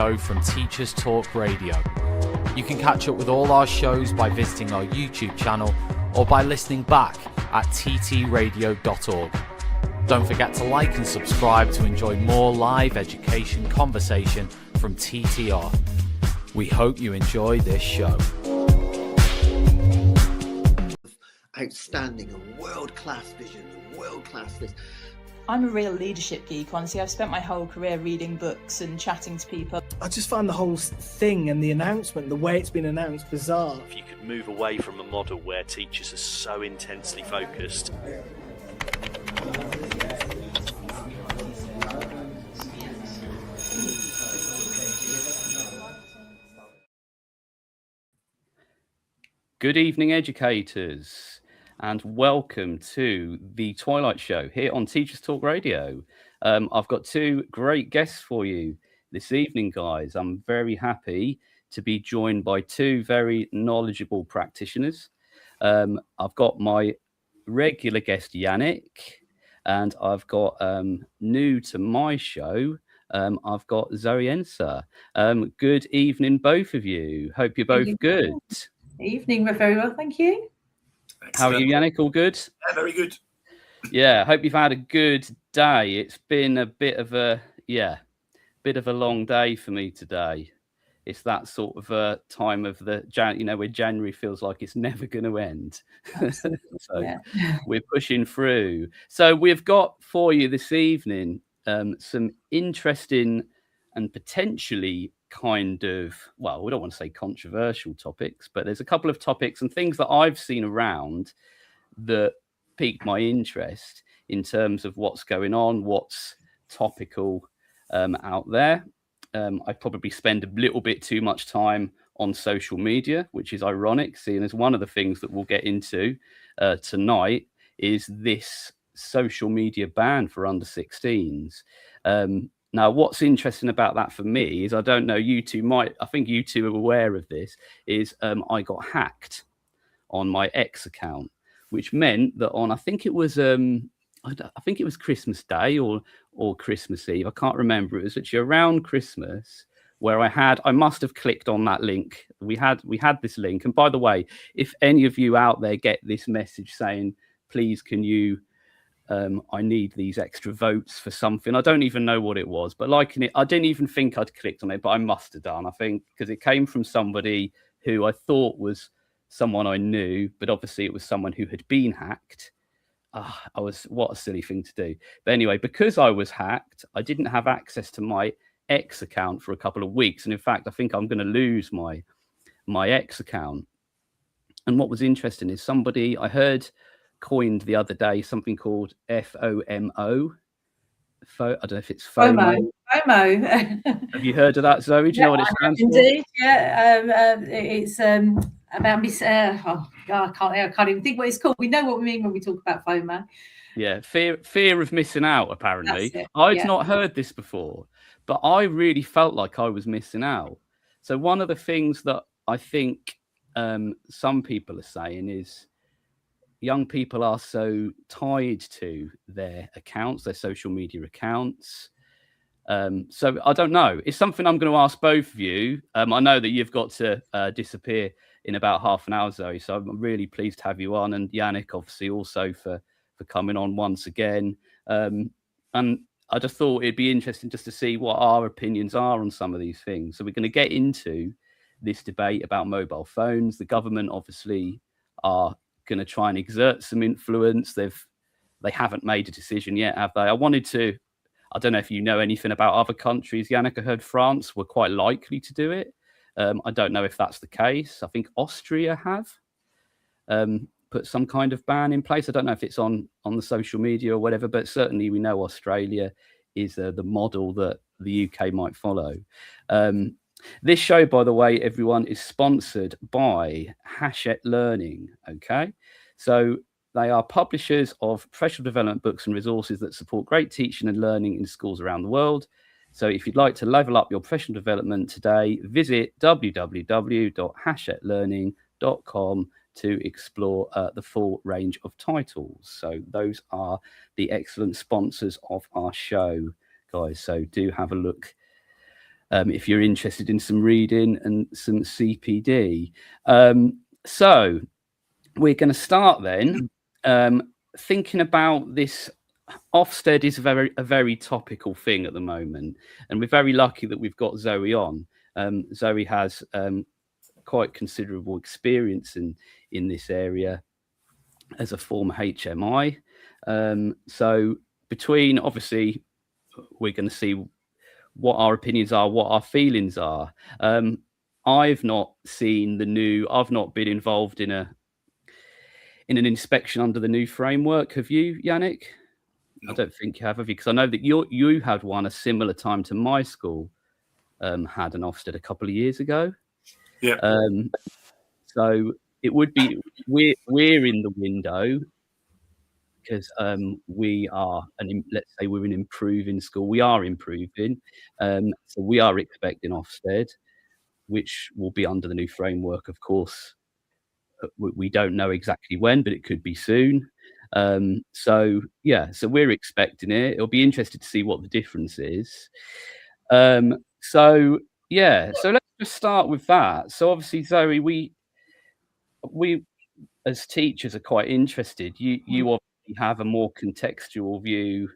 Show from Teachers Talk Radio. You can catch up with all our shows by visiting our YouTube channel or by listening back at ttradio.org. Don't forget to like and subscribe to enjoy more live education conversation from TTR. We hope you enjoy this show. Outstanding, a world-class vision, a world-class this. I'm a real leadership geek, honestly. I've spent my whole career reading books and chatting to people. I just find the whole thing and the announcement, the way it's been announced, bizarre. If you could move away from a model where teachers are so intensely focused. Good evening, educators, and welcome to the Twilight Show here on Teachers Talk Radio. I've got two great guests for you this evening, guys. I'm very happy to be joined by two very knowledgeable practitioners. I've got my regular guest, Yannick, and I've got new to my show, I've got Zoe Ensa. Good evening, both of you. Hope you're both good. Evening, we're very well, thank you. Excellent. How are you, Yannick? All good? Yeah, very good. Yeah, hope you've had a good day. It's been a bit of a long day for me today. It's that sort of time of the where January feels like it's never going to end. So we're pushing through. So we've got for you this evening some interesting and potentially kind of, well, we don't want to say controversial topics, but there's a couple of topics and things that I've seen around that piqued my interest in terms of what's going on, what's topical out there. I probably spend a little bit too much time on social media, which is ironic, seeing as one of the things that we'll get into tonight is this social media ban for under 16s. Now, what's interesting about that for me is, I don't know, I think you two are aware of this, is I got hacked on my X account, which meant that on, I think it was Christmas Day or Christmas Eve, I can't remember, it was actually around Christmas, where I must have clicked on that link. We had this link. And by the way, if any of you out there get this message saying, please, can you, I need these extra votes for something. I don't even know what it was, but liking it, I didn't even think I'd clicked on it, but I must have done, I think, because it came from somebody who I thought was someone I knew, but obviously it was someone who had been hacked. What a silly thing to do. But anyway, because I was hacked, I didn't have access to my X account for a couple of weeks. And in fact, I think I'm going to lose my X account. And what was interesting is somebody I heard coined the other day something called FOMO. I don't know if it's FOMO. FOMO. Have you heard of that, Zoe? Do you know what it stands for? Indeed, yeah. It's about I can't even think what it's called. We know what we mean when we talk about FOMO. Yeah, fear of missing out, apparently. I'd not heard this before, but I really felt like I was missing out. So one of the things that I think some people are saying is, young people are so tied to their accounts, their social media accounts. So I don't know. It's something I'm going to ask both of you. I know that you've got to disappear in about half an hour, Zoe. So I'm really pleased to have you on. And Yannick, obviously, also for coming on once again. And I just thought it'd be interesting just to see what our opinions are on some of these things. So we're going to get into this debate about mobile phones. The government obviously are going to try and exert some influence. They haven't made a decision yet, have they? I don't know if you know anything about other countries. Yannick, I heard France were quite likely to do it. I don't know if that's the case. I think Austria have put some kind of ban in place. I don't know if it's on the social media or whatever, but certainly we know Australia is the model that the UK might follow. This show, by the way, everyone, is sponsored by Hachette Learning, okay? So they are publishers of professional development books and resources that support great teaching and learning in schools around the world. So if you'd like to level up your professional development today, visit www.hachettearning.com to explore the full range of titles. So those are the excellent sponsors of our show, guys. So do have a look if you're interested in some reading and some CPD. So we're going to start then thinking about this. Ofsted is a very topical thing at the moment, and we're very lucky that we've got Zoe on. Zoe has quite considerable experience in this area as a former HMI. So between, obviously, we're going to see what our opinions are, what our feelings are. I've not been involved in an inspection under the new framework. Have you, Yannick? No. I don't think you have you? Because I know that you had one a similar time to my school had an Ofsted a couple of years ago. Yeah. So it would be we're in the window because we are let's say we're an improving school. We are improving, so we are expecting Ofsted, which will be under the new framework, of course. We don't know exactly when, but it could be soon. So we're expecting it. It'll be interesting to see what the difference is. So let's just start with that. So obviously, Zoe, we as teachers are quite interested. You obviously have a more contextual view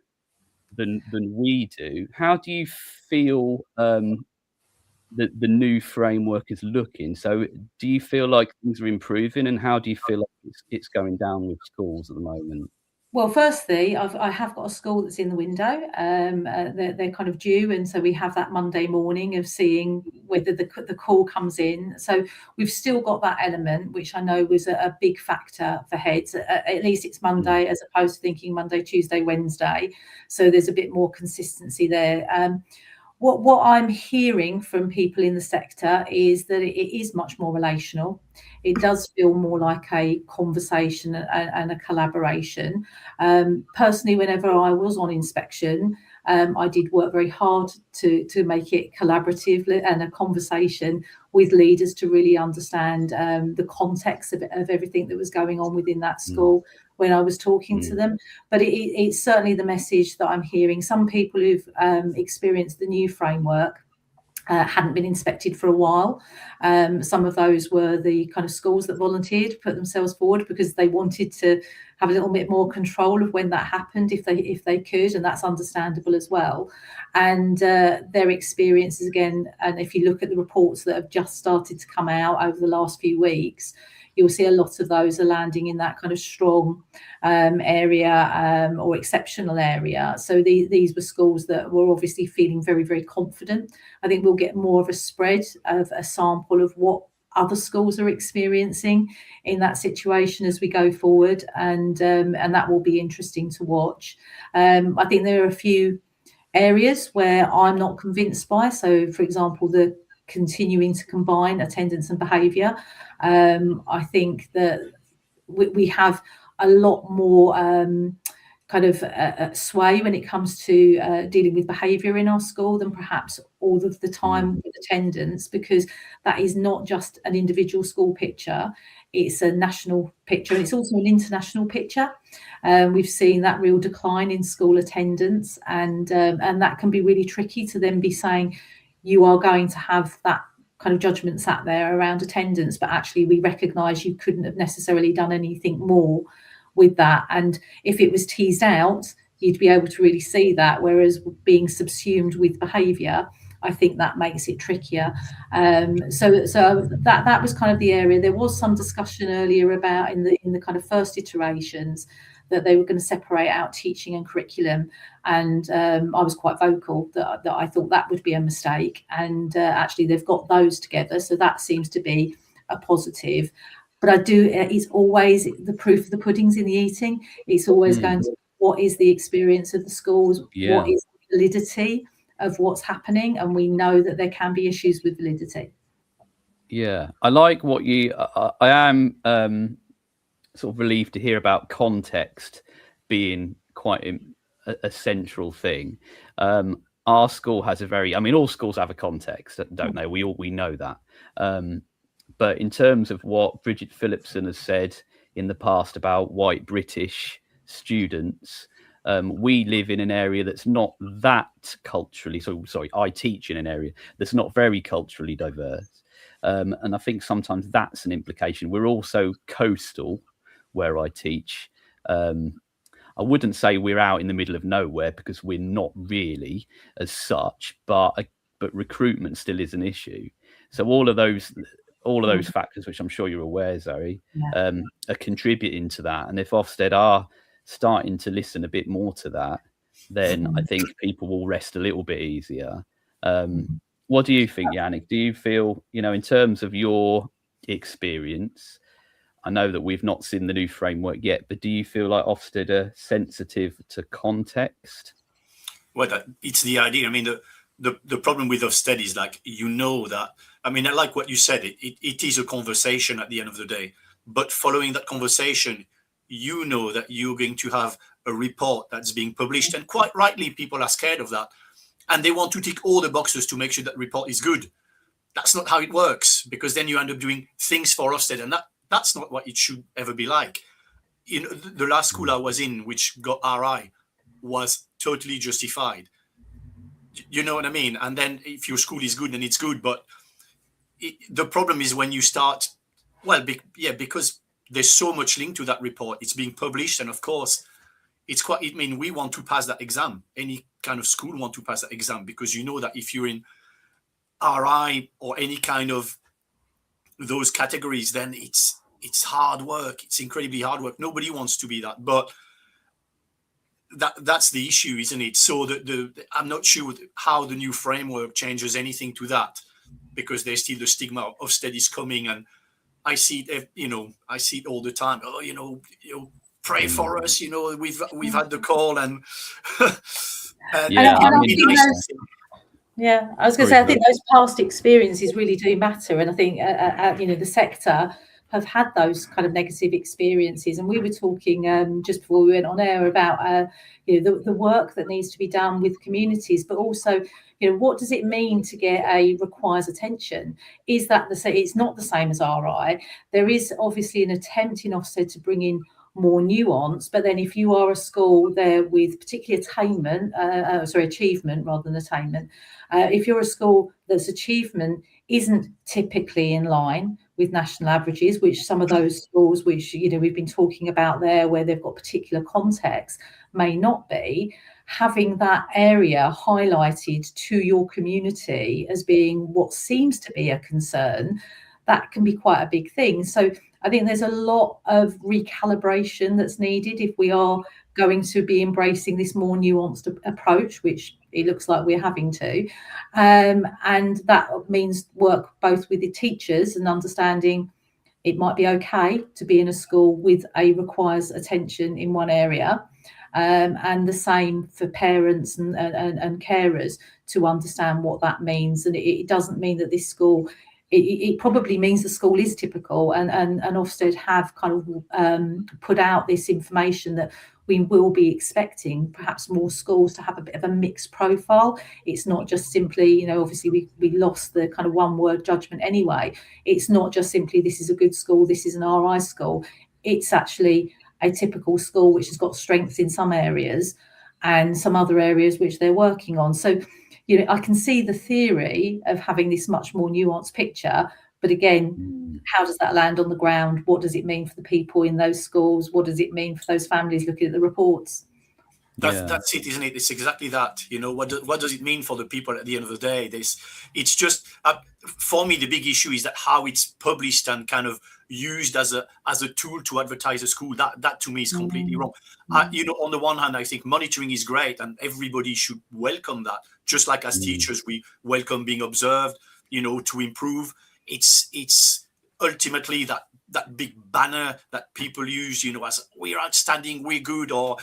than we do. How do you feel the new framework is looking? So do you feel like things are improving, and how do you feel like it's going down with schools at the moment? Well, firstly, I have got a school that's in the window. They're kind of due, and so we have that Monday morning of seeing whether the call comes in. So we've still got that element, which I know was a big factor for heads. At least it's Monday, as opposed to thinking Monday, Tuesday, Wednesday. So there's a bit more consistency there. What I'm hearing from people in the sector is that it is much more relational. It does feel more like a conversation and a collaboration. Personally, whenever I was on inspection, I did work very hard to make it collaborative and a conversation with leaders to really understand the context of everything that was going on within that school when I was talking to them. But it's certainly the message that I'm hearing. Some people who've experienced the new framework hadn't been inspected for a while. Some of those were the kind of schools that volunteered to put themselves forward because they wanted to have a little bit more control of when that happened, if they could, and that's understandable as well. And their experiences again, and if you look at the reports that have just started to come out over the last few weeks, you'll see a lot of those are landing in that kind of strong area or exceptional area. So these were schools that were obviously feeling very, very confident. I think we'll get more of a spread of a sample of what other schools are experiencing in that situation as we go forward, and that will be interesting to watch. I think there are a few areas where I'm not convinced by. So, for example, the continuing to combine attendance and behaviour. I think that we have a lot more kind of sway when it comes to dealing with behaviour in our school than perhaps all of the time with attendance, because that is not just an individual school picture, it's a national picture, and it's also an international picture. We've seen that real decline in school attendance, and that can be really tricky to then be saying you are going to have that kind of judgment sat there around attendance, but actually we recognise you couldn't have necessarily done anything more with that. And if it was teased out, you'd be able to really see that, whereas being subsumed with behaviour, I think that makes it trickier. So that was kind of the area. There was some discussion earlier about in the kind of first iterations that they were going to separate out teaching and curriculum, and I was quite vocal that I thought that would be a mistake, and actually they've got those together, so that seems to be a positive. But it's always the proof of the pudding's in the eating. It's always going to what is the experience of the schools, what is the validity of what's happening, and we know that there can be issues with validity. Yeah, I like what I am sort of relieved to hear about context being quite a central thing. Our school has all schools have a context, don't they? We know that. But in terms of what Bridget Phillipson has said in the past about white British students, We live in an area that's not that culturally, I teach in an area that's not very culturally diverse. And I think sometimes that's an implication. We're also coastal where I teach. I wouldn't say we're out in the middle of nowhere, because we're not really as such, but recruitment still is an issue. So all of those factors, which I'm sure you're aware, Zoe, are contributing to that. And if Ofsted are starting to listen a bit more to that, then I think people will rest a little bit easier. What do you think, Yannick? Do you feel, in terms of your experience, I know that we've not seen the new framework yet, but do you feel like Ofsted are sensitive to context? Well, it's the idea. I mean, the problem with Ofsted is that, I mean, I like what you said. It is a conversation at the end of the day. But following that conversation, that you're going to have a report that's being published. And quite rightly, people are scared of that. And they want to tick all the boxes to make sure that report is good. That's not how it works, because then you end up doing things for Ofsted. And that's not what it should ever be like. The last school I was in, which got RI, was totally justified. You know what I mean? And then if your school is good, then it's good. But the problem is when you start, because there's so much linked to that report. It's being published, and of course, we want to pass that exam. Any kind of school want to pass that exam, because that if you're in RI or any kind of those categories, then it's hard work. It's incredibly hard work. Nobody wants to be that, but that's the issue, isn't it? So I'm not sure how the new framework changes anything to that, because there's still the stigma of Ofsted is coming, and I see it. I see it all the time. Oh, pray for us. We've had the call, and yeah, I was going to say, I think those past experiences really do matter, and I think the sector have had those kind of negative experiences. And we were talking just before we went on air about the work that needs to be done with communities, but also what does it mean to get a requires attention? Is that it's not the same as RI? There is obviously an attempt in Ofsted to bring in more nuance, but then if you are a school there with particular achievement rather than attainment, if you're a school that's achievement isn't typically in line with national averages, which some of those schools which we've been talking about there, where they've got particular context, may not be, having that area highlighted to your community as being what seems to be a concern, that can be quite a big thing. So I think there's a lot of recalibration that's needed if we are going to be embracing this more nuanced approach, which it looks like we're having to. And that means work both with the teachers and understanding it might be okay to be in a school with a requires attention in one area. And the same for parents and carers to understand what that means. And it doesn't mean that this school, it probably means the school is typical, and Ofsted have kind of put out this information that we will be expecting perhaps more schools to have a bit of a mixed profile. It's not just simply, obviously we lost the kind of one word judgment anyway. It's not just simply this is a good school, this is an RI school. It's actually a typical school which has got strengths in some areas and some other areas which they're working on. So I can see the theory of having this much more nuanced picture, but again, how does that land on the ground? What does it mean for the people in those schools? What does it mean for those families looking at the reports? That's it, isn't it? It's exactly that. What does it mean for the people at the end of the day? It's just for me, the big issue is that how it's published and kind of used as a tool to advertise a school. That to me is completely wrong. On the one hand, I think monitoring is great, and everybody should welcome that. Just like as teachers, we welcome being observed. To improve. It's ultimately that big banner that people use. As we're outstanding, we're good, or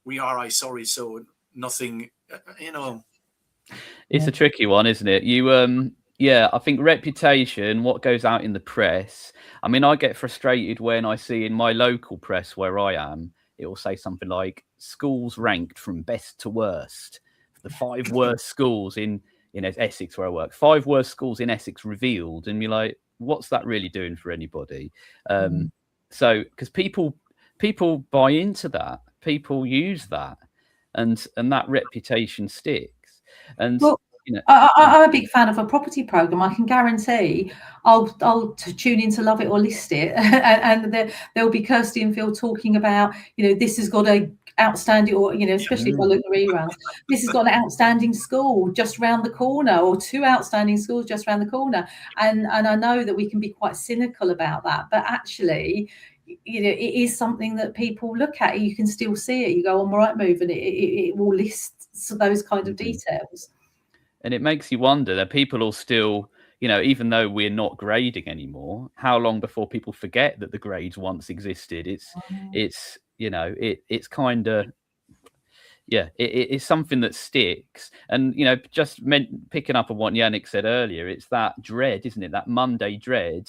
we are. Sorry, so nothing. It's a tricky one, isn't it? I think reputation, what goes out in the press. I mean, I get frustrated when I see in my local press where I am, it will say something like schools ranked from best to worst. The 5 worst schools in Essex where I work, 5 worst schools in Essex revealed. And you're like, what's that really doing for anybody? So, because people buy into that. people use that, and that reputation sticks. And Well, you know, I'm a big fan of a property program. I can guarantee I'll tune in to Love It or List It, and there'll be Kirsty and Phil talking about, this has got a outstanding, or especially if I look at reruns, this has got an outstanding school just round the corner, or two outstanding schools just round the corner, and I know that we can be quite cynical about that, but actually, it is something that people look at. You can still see it. You go on Rightmove, and it will list those kind of details. And it makes you wonder that people will still, even though we're not grading anymore, how long before people forget that the grades once existed? It's kind of, it's something that sticks. And, just picking up on what Yannick said earlier, it's that dread, isn't it? That Monday dread.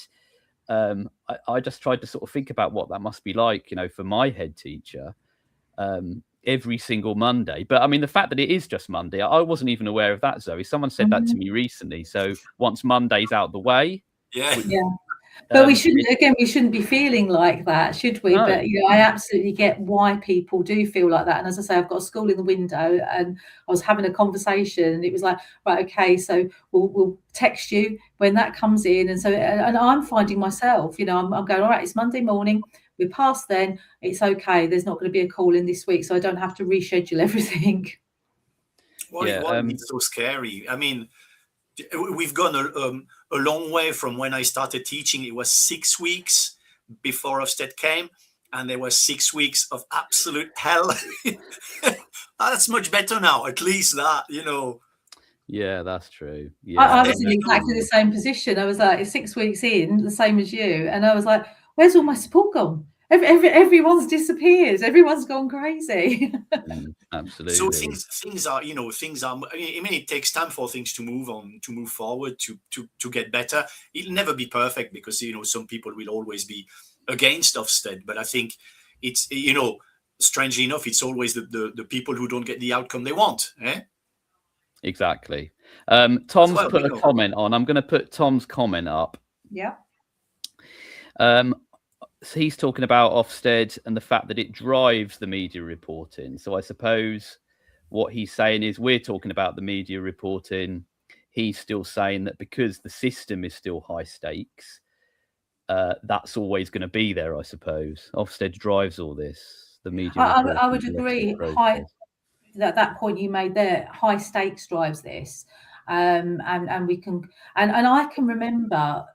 I just tried to sort of think about what that must be like, for my head teacher. Every single Monday. But I mean, the fact that it is just Monday, I wasn't even aware of that, Zoe. Someone said that to me recently. So once Monday's out the way, but we shouldn't be feeling like that, should we? No. But I absolutely get why people do feel like that. And as I say, I've got a school in the window, and I was having a conversation, and it was like, right, okay, so we'll text you when that comes in. And so, and I'm finding myself, I'm going, all right, it's Monday morning. We're past then. It's okay. There's not going to be a call in this week, so I don't have to reschedule everything. It's so scary. I mean, we've gone a long way from when I started teaching. It was 6 weeks before Ofsted came, and there was 6 weeks of absolute hell. That's much better now. At least that, Yeah, that's true. Yeah, I was in exactly the same position. I was like 6 weeks in, the same as you, and I was like, where's all my support gone? Everyone's disappeared. Everyone's gone crazy. Absolutely. So things are. I mean, it takes time for things to move forward, to get better. It'll never be perfect because some people will always be against Ofsted. But I think it's strangely enough, it's always the people who don't get the outcome they want. Exactly. Tom's put a comment on. I'm going to put Tom's comment up. Yeah. So he's talking about Ofsted and the fact that it drives the media reporting. So I suppose what he's saying is we're talking about the media reporting. He's still saying that because the system is still high stakes, that's always going to be there, I suppose. Ofsted drives all this, the media. I would agree. That point you made there, high stakes drives this. And we can, and I can remember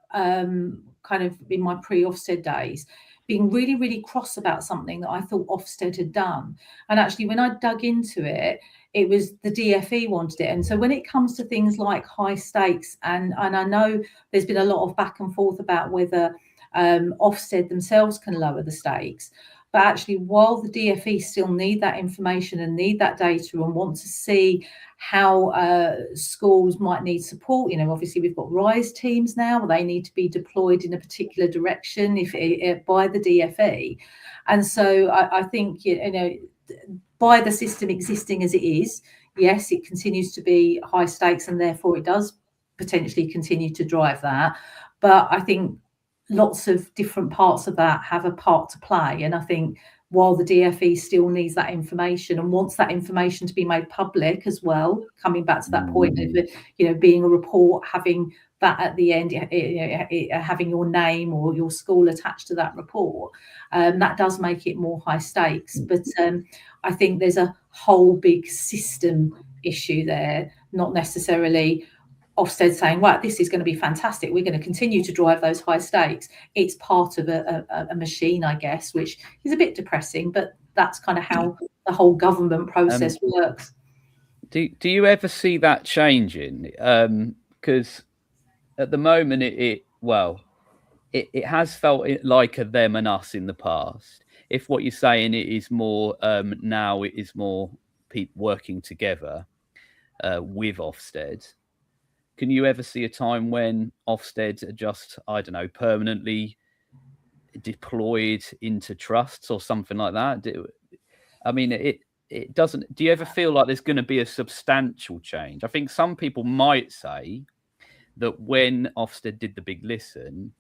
kind of in my pre-Ofsted days being really, really cross about something that I thought Ofsted had done. And actually, when I dug into it, it was the DFE wanted it. And so when it comes to things like high stakes, and I know there's been a lot of back and forth about whether Ofsted themselves can lower the stakes. But actually, while the DFE still need that information and need that data and want to see how schools might need support, obviously we've got RISE teams now. They need to be deployed in a particular direction by the DFE. And so I think, by the system existing as it is, yes, it continues to be high stakes, and therefore it does potentially continue to drive that. But I think lots of different parts of that have a part to play. And I think while the DFE still needs that information and wants that information to be made public as well, coming back to that point of, being a report, having that at the end, having your name or your school attached to that report, that does make it more high stakes. But I think there's a whole big system issue there, not necessarily Ofsted saying, well, this is going to be fantastic. We're going to continue to drive those high stakes. It's part of a machine, I guess, which is a bit depressing, but that's kind of how the whole government process works. Do you ever see that changing? Because at the moment, it has felt like a them and us in the past. If what you're saying it is more now, it is more people working together with Ofsted. Can you ever see a time when Ofsted are just, I don't know, permanently deployed into trusts or something like that? I mean, it doesn't. Do you ever feel like there's going to be a substantial change? I think some people might say that when Ofsted did the big listen,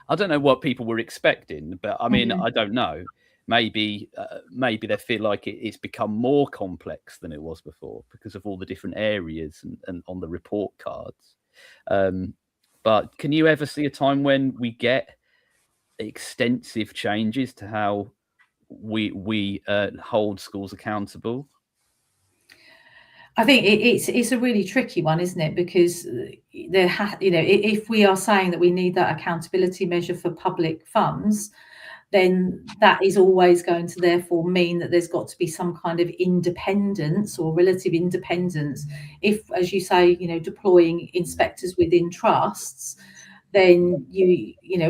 I don't know what people were expecting, but I mean, I don't know. maybe they feel like it's become more complex than it was before because of all the different areas and on the report cards. But can you ever see a time when we get extensive changes to how we hold schools accountable? I think it's a really tricky one, isn't it? Because if we are saying that we need that accountability measure for public funds, then that is always going to therefore mean that there's got to be some kind of independence or relative independence. If, as you say, deploying inspectors within trusts, then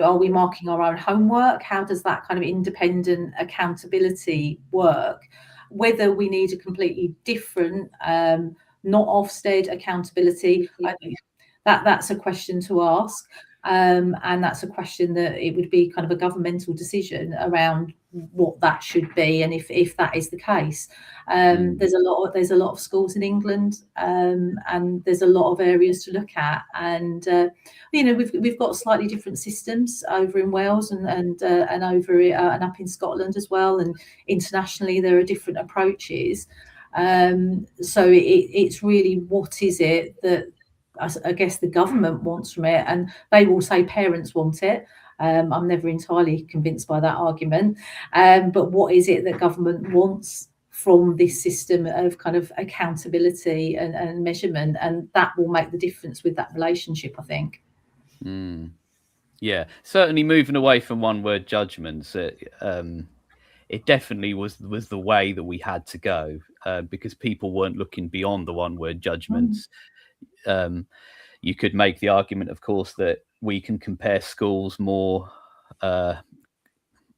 are we marking our own homework? How does that kind of independent accountability work? Whether we need a completely different, not Ofsted accountability, that's a question to ask. And that's a question that it would be kind of a governmental decision around what that should be, and if that is the case. There's a lot of schools in England, and there's a lot of areas to look at, and we've got slightly different systems over in Wales and over and up in Scotland as well, and internationally there are different approaches. So it's really, what is it that I guess the government wants from it, and they will say parents want it. I'm never entirely convinced by that argument, but what is it that government wants from this system of kind of accountability and measurement, and that will make the difference with that relationship, I think. Yeah, certainly moving away from one-word judgments. It definitely was the way that we had to go, because people weren't looking beyond the one-word judgments. You could make the argument, of course, that we can compare schools more, I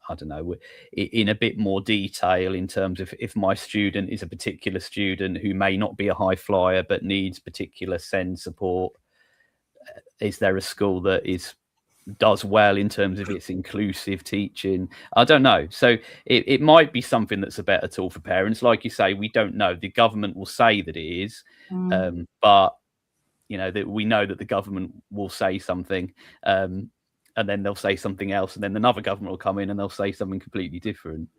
don't know, in a bit more detail in terms of if my student is a particular student who may not be a high flyer but needs particular SEND support, is there a school that does well in terms of its inclusive teaching? I don't know. So it might be something that's a better tool for parents. Like you say, we don't know. The government will say that it is, but that we know that the government will say something, and then they'll say something else, and then another government will come in and they'll say something completely different.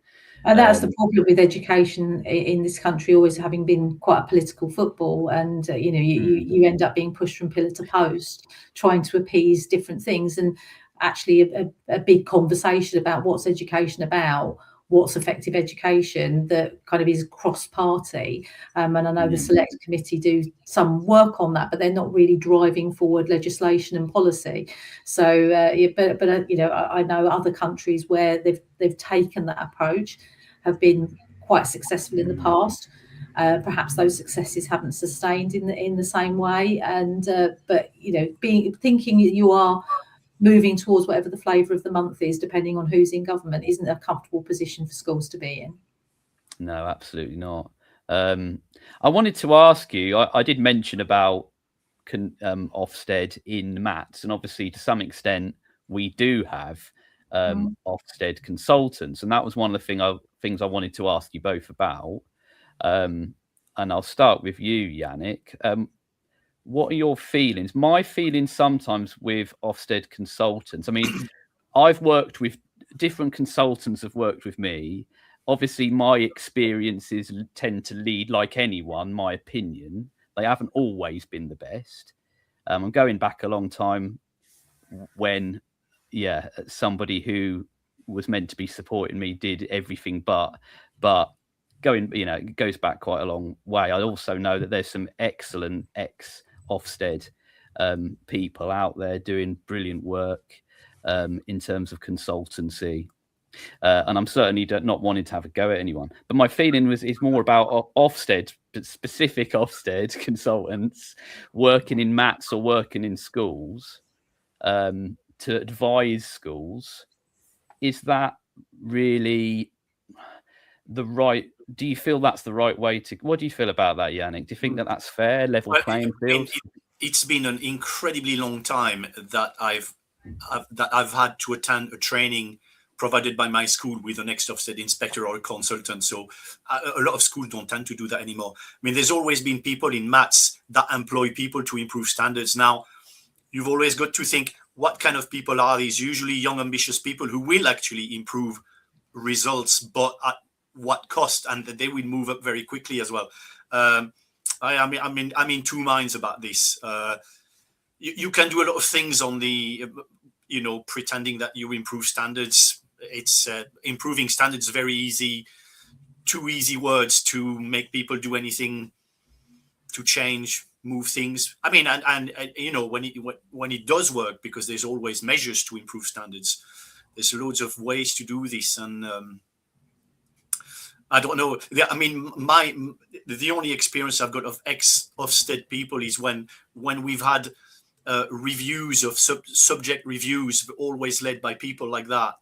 And that's the problem with education in this country, always having been quite a political football, and you end up being pushed from pillar to post, trying to appease different things, and actually a big conversation about what's education about, what's effective education, that kind of is cross-party. And I know the Select Committee do some work on that, but they're not really driving forward legislation and policy. So, but I know other countries where they've taken that approach have been quite successful in the past. Perhaps those successes haven't sustained in the same way. And but thinking you are moving towards whatever the flavour of the month is, depending on who's in government, isn't a comfortable position for schools to be in. No, absolutely not. I wanted to ask you, I did mention about Ofsted in maths, and obviously to some extent we do have Ofsted consultants, and that was one of the things I wanted to ask you both about. And I'll start with you, Yannick. What are your feelings? My feelings sometimes with Ofsted consultants, I mean, I've worked with different consultants have worked with me. Obviously, my experiences tend to lead, like anyone, my opinion. They haven't always been the best. I'm going back a long time when, somebody who was meant to be supporting me did everything but going, it goes back quite a long way. I also know that there's some excellent Ofsted people out there doing brilliant work in terms of consultancy, and I'm certainly not wanting to have a go at anyone, but my feeling is more about Ofsted, specific Ofsted consultants working in maths or working in schools to advise schools. Is that really the right? Do you feel that's the right way to? What do you feel about that, Yannick? Do you think that that's fair, level playing field? It's been an incredibly long time that I've had to attend a training provided by my school with an ex-Ofsted inspector or a consultant. So a lot of schools don't tend to do that anymore. I mean, there's always been people in maths that employ people to improve standards. Now, you've always got to think, what kind of people are these? Usually young, ambitious people who will actually improve results, but at what cost, and that they will move up very quickly as well. I'm in two minds about this. You can do a lot of things on the, pretending that you improve standards. It's improving standards very easy, two easy words to make people do anything to change, move things. I mean, and when it does work, because there's always measures to improve standards. There's loads of ways to do this, and I don't know. I mean, the only experience I've got of ex-Ofsted people is when we've had reviews of subject reviews, always led by people like that,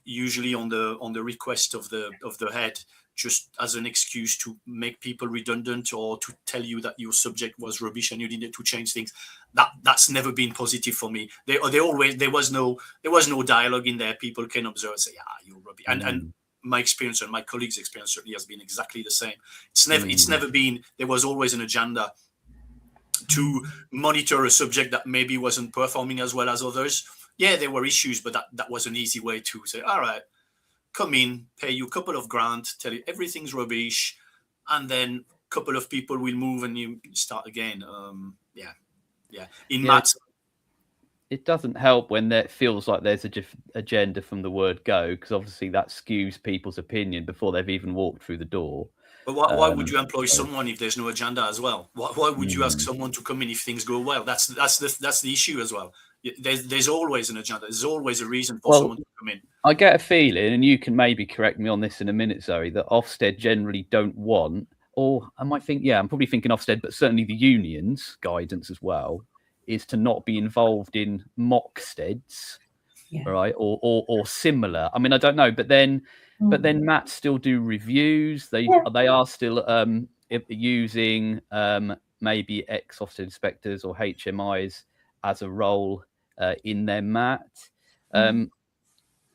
usually on the request of the head, just as an excuse to make people redundant or to tell you that your subject was rubbish and you needed to change things. That's never been positive for me. There was no dialogue in there. People can observe and say, you're rubbish. And my experience and my colleagues' experience certainly has been exactly the same. It's never been. There was always an agenda to monitor a subject that maybe wasn't performing as well as others. Yeah, there were issues, but that was an easy way to say, all right, come in, pay you a couple of grand, tell you everything's rubbish, and then a couple of people will move and you start again. In maths, it doesn't help when it feels like there's a agenda from the word go, because obviously that skews people's opinion before they've even walked through the door. But why would you employ someone if there's no agenda as well? Why would you ask someone to come in if things go well? That's the issue as well. There's always an agenda. There's always a reason for someone to come in. I get a feeling, and you can maybe correct me on this in a minute, Zoe, that Ofsted generally don't want, or I might think, I'm probably thinking Ofsted, but certainly the unions' guidance as well, is to not be involved in mocksteds, right, or similar. I mean, I don't know, but then Matt still do reviews. They are still using maybe ex-Ofsted inspectors or HMIs as a role in their MAT.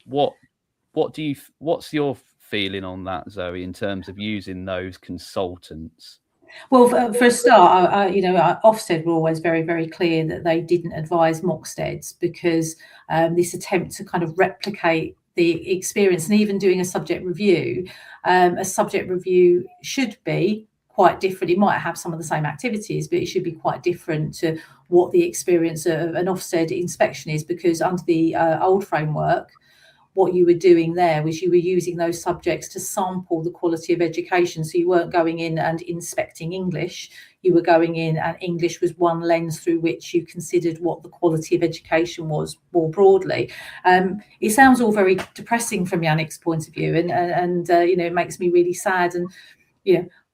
What's your feeling on that, Zoe, in terms of using those consultants? Well, for a start, Ofsted were always very, very clear that they didn't advise mocksteds, because this attempt to kind of replicate the experience, and even doing a subject review should be quite different. It might have some of the same activities, but it should be quite different to what the experience of an Ofsted inspection is, because under the old framework, what you were doing there was you were using those subjects to sample the quality of education. So you weren't going in and inspecting English. You were going in, and English was one lens through which you considered what the quality of education was more broadly. It sounds all very depressing from Yannick's point of view, and it makes me really sad. And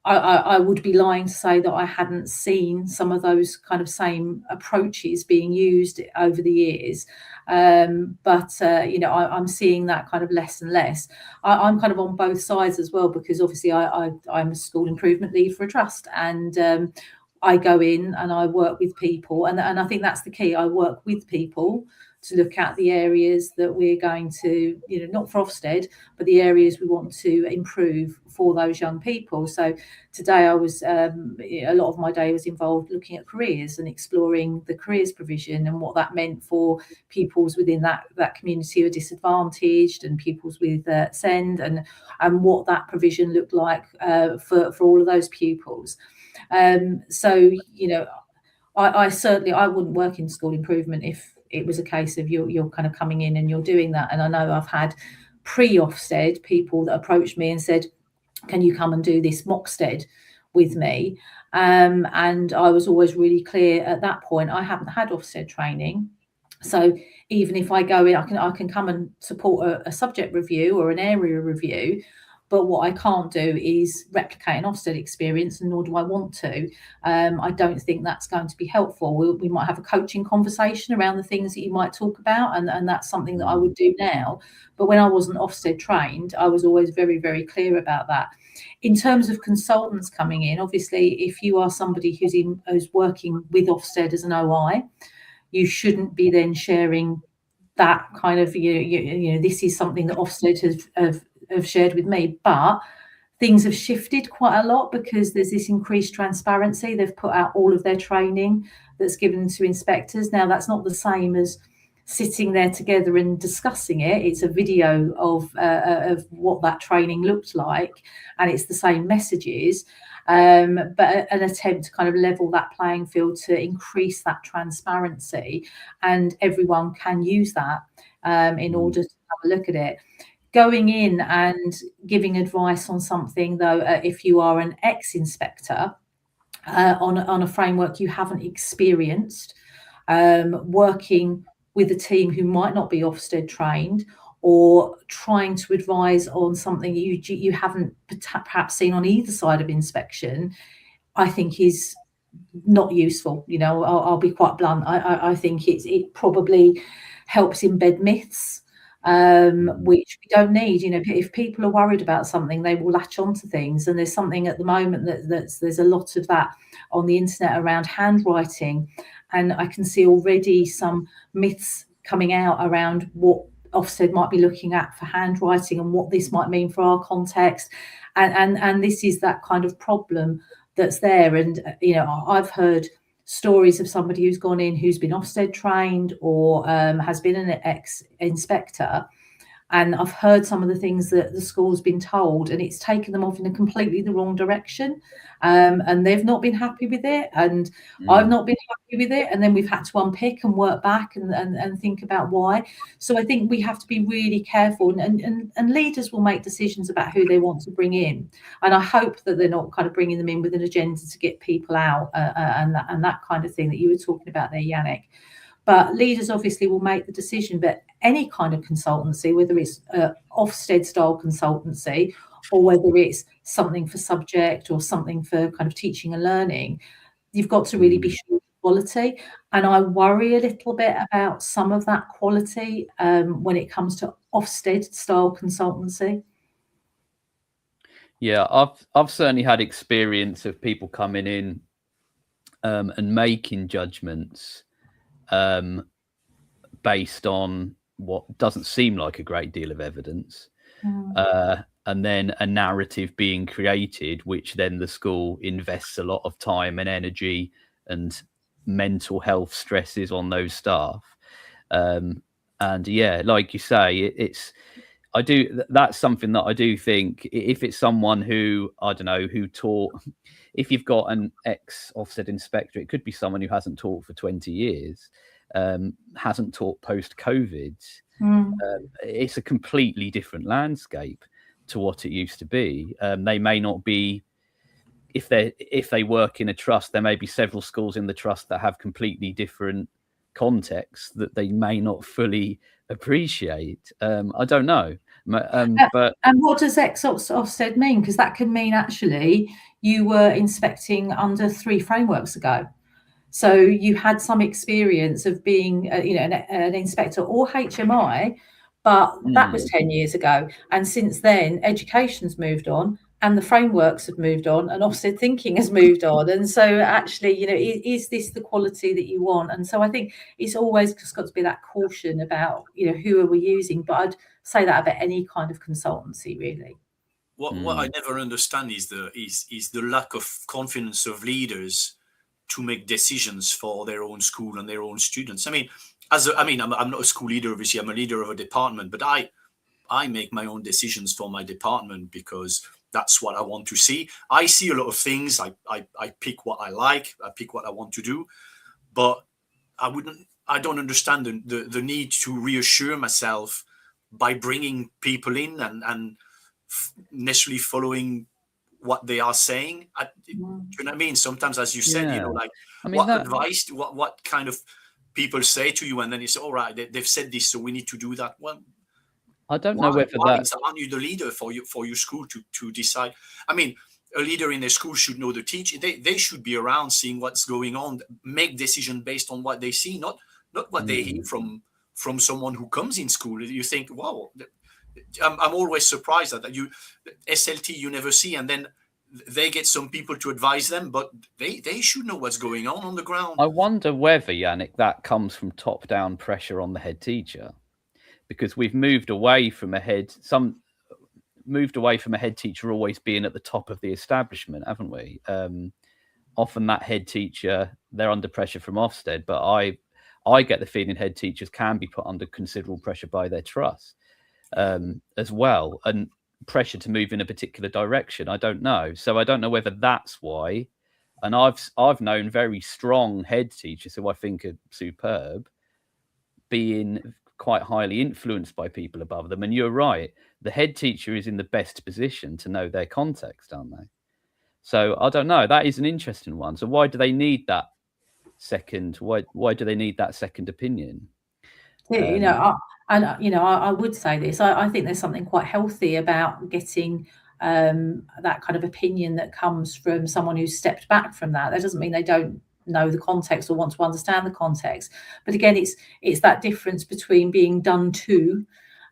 I would be lying to say that I hadn't seen some of those kind of same approaches being used over the years. But I'm seeing that kind of less and less. I'm kind of on both sides as well, because obviously I'm a school improvement lead for a trust, and I go in and I work with people, and I think that's the key. I work with people to look at the areas that we're going to, not for Ofsted, but the areas we want to improve for those young people. So today I was, a lot of my day was involved looking at careers and exploring the careers provision and what that meant for pupils within that community who are disadvantaged, and pupils with SEND, and what that provision looked like for all of those pupils. I wouldn't work in school improvement if it was a case of you're kind of coming in and you're doing that. And I know I've had pre-Ofsted people that approached me and said, can you come and do this mocksted with me? And I was always really clear at that point, I haven't had Ofsted training. So even if I go in, I can come and support a subject review or an area review. But what I can't do is replicate an Ofsted experience, and nor do I want to. I don't think that's going to be helpful. We might have a coaching conversation around the things that you might talk about, and that's something that I would do now. But when I wasn't Ofsted trained, I was always very, very clear about that. In terms of consultants coming in, obviously, if you are somebody who's working with Ofsted as an OI, you shouldn't be then sharing that kind of, this is something that Ofsted have shared with me, but things have shifted quite a lot because there's this increased transparency. They've put out all of their training that's given to inspectors. Now, that's not the same as sitting there together and discussing it. It's a video of what that training looked like, and it's the same messages, but an attempt to kind of level that playing field to increase that transparency, and everyone can use that in order to have a look at it. Going in and giving advice on something, though, if you are an ex-inspector on a framework you haven't experienced, working with a team who might not be Ofsted trained, or trying to advise on something you haven't perhaps seen on either side of inspection, I think is not useful. You know, I'll be quite blunt. I think it probably helps embed myths, which we don't need. You know, if people are worried about something, they will latch onto things. And there's something at the moment there's a lot of that on the internet around handwriting, and I can see already some myths coming out around what Ofsted might be looking at for handwriting and what this might mean for our context, and this is that kind of problem that's there. And you know, I've heard stories of somebody who's gone in who's been Ofsted trained or has been an ex-inspector, and I've heard some of the things that the school's been told, and it's taken them off in a completely the wrong direction, and they've not been happy with it, and I've not been happy with it, and then we've had to unpick and work back and think about why. So I think we have to be really careful, and leaders will make decisions about who they want to bring in, and I hope that they're not kind of bringing them in with an agenda to get people out and that kind of thing that you were talking about there, Yannick. But leaders obviously will make the decision. But any kind of consultancy, whether it's Ofsted style consultancy or whether it's something for subject or something for kind of teaching and learning, you've got to really be sure of quality. And I worry a little bit about some of that quality when it comes to Ofsted style consultancy. Yeah, I've certainly had experience of people coming in and making judgments based on what doesn't seem like a great deal of evidence, and then a narrative being created, which then the school invests a lot of time and energy and mental health stresses on those staff. And yeah, like you say, that's something that I do think, if it's someone who, I don't know, who taught, if you've got an ex-Ofsted inspector, it could be someone who hasn't taught for 20 years, hasn't taught post-COVID. It's a completely different landscape to what it used to be. They may not be, if they work in a trust, there may be several schools in the trust that have completely different contexts that they may not fully appreciate. I don't know. But and what does ex-Ofsted mean? Because that can mean actually you were inspecting under 3 frameworks ago. So you had some experience of being, an inspector or HMI, but that was 10 years ago. And since then, education's moved on, and the frameworks have moved on, and Ofsted thinking has moved on. And so actually, is this the quality that you want? And so I think it's always just got to be that caution about, who are we using? But I'd say that about any kind of consultancy, really. What I never understand is the lack of confidence of leaders to make decisions for their own school and their own students. I mean, I'm not a school leader, obviously. I'm a leader of a department, but I make my own decisions for my department because that's what I want to see. I see a lot of things. I pick what I like. I pick what I want to do, but I don't understand the need to reassure myself by bringing people in and necessarily following what they are saying. Do you know what I mean? Sometimes, as you said, advice, what kind of people say to you, and then you say, all right, they've said this, so we need to do that. Well, I don't know whether that... Aren't you the leader for your school to decide? I mean, a leader in their school should know the teaching. They should be around seeing what's going on, make decisions based on what they see, not what they hear from someone who comes in school. You think, wow, I'm always surprised that SLT you never see, and then they get some people to advise them, but they should know what's going on the ground. I wonder whether, Yannick, that comes from top-down pressure on the head teacher, because we've moved away from a head teacher always being at the top of the establishment, haven't we? Often that head teacher, they're under pressure from Ofsted, but I get the feeling head teachers can be put under considerable pressure by their trust as well, and pressure to move in a particular direction. I don't know. So I don't know whether that's why. And I've known very strong head teachers who I think are superb, being quite highly influenced by people above them. And you're right, the head teacher is in the best position to know their context, aren't they? So I don't know. That is an interesting one. So why do they need that second? Why do they need that second opinion? You know, I would say this. I think there's something quite healthy about getting that kind of opinion that comes from someone who's stepped back from that. That doesn't mean they don't know the context or want to understand the context. But again, it's that difference between being done to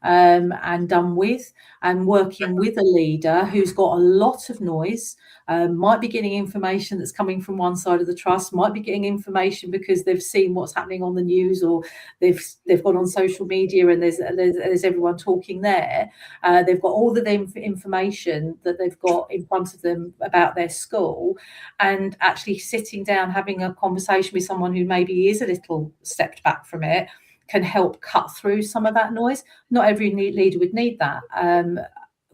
and done with, and working with a leader who's got a lot of noise, might be getting information that's coming from one side of the trust, might be getting information because they've seen what's happening on the news, or they've gone on social media and there's everyone talking there. They've got all the information that they've got in front of them about their school, and actually sitting down, having a conversation with someone who maybe is a little stepped back from it, can help cut through some of that noise. Not every leader would need that.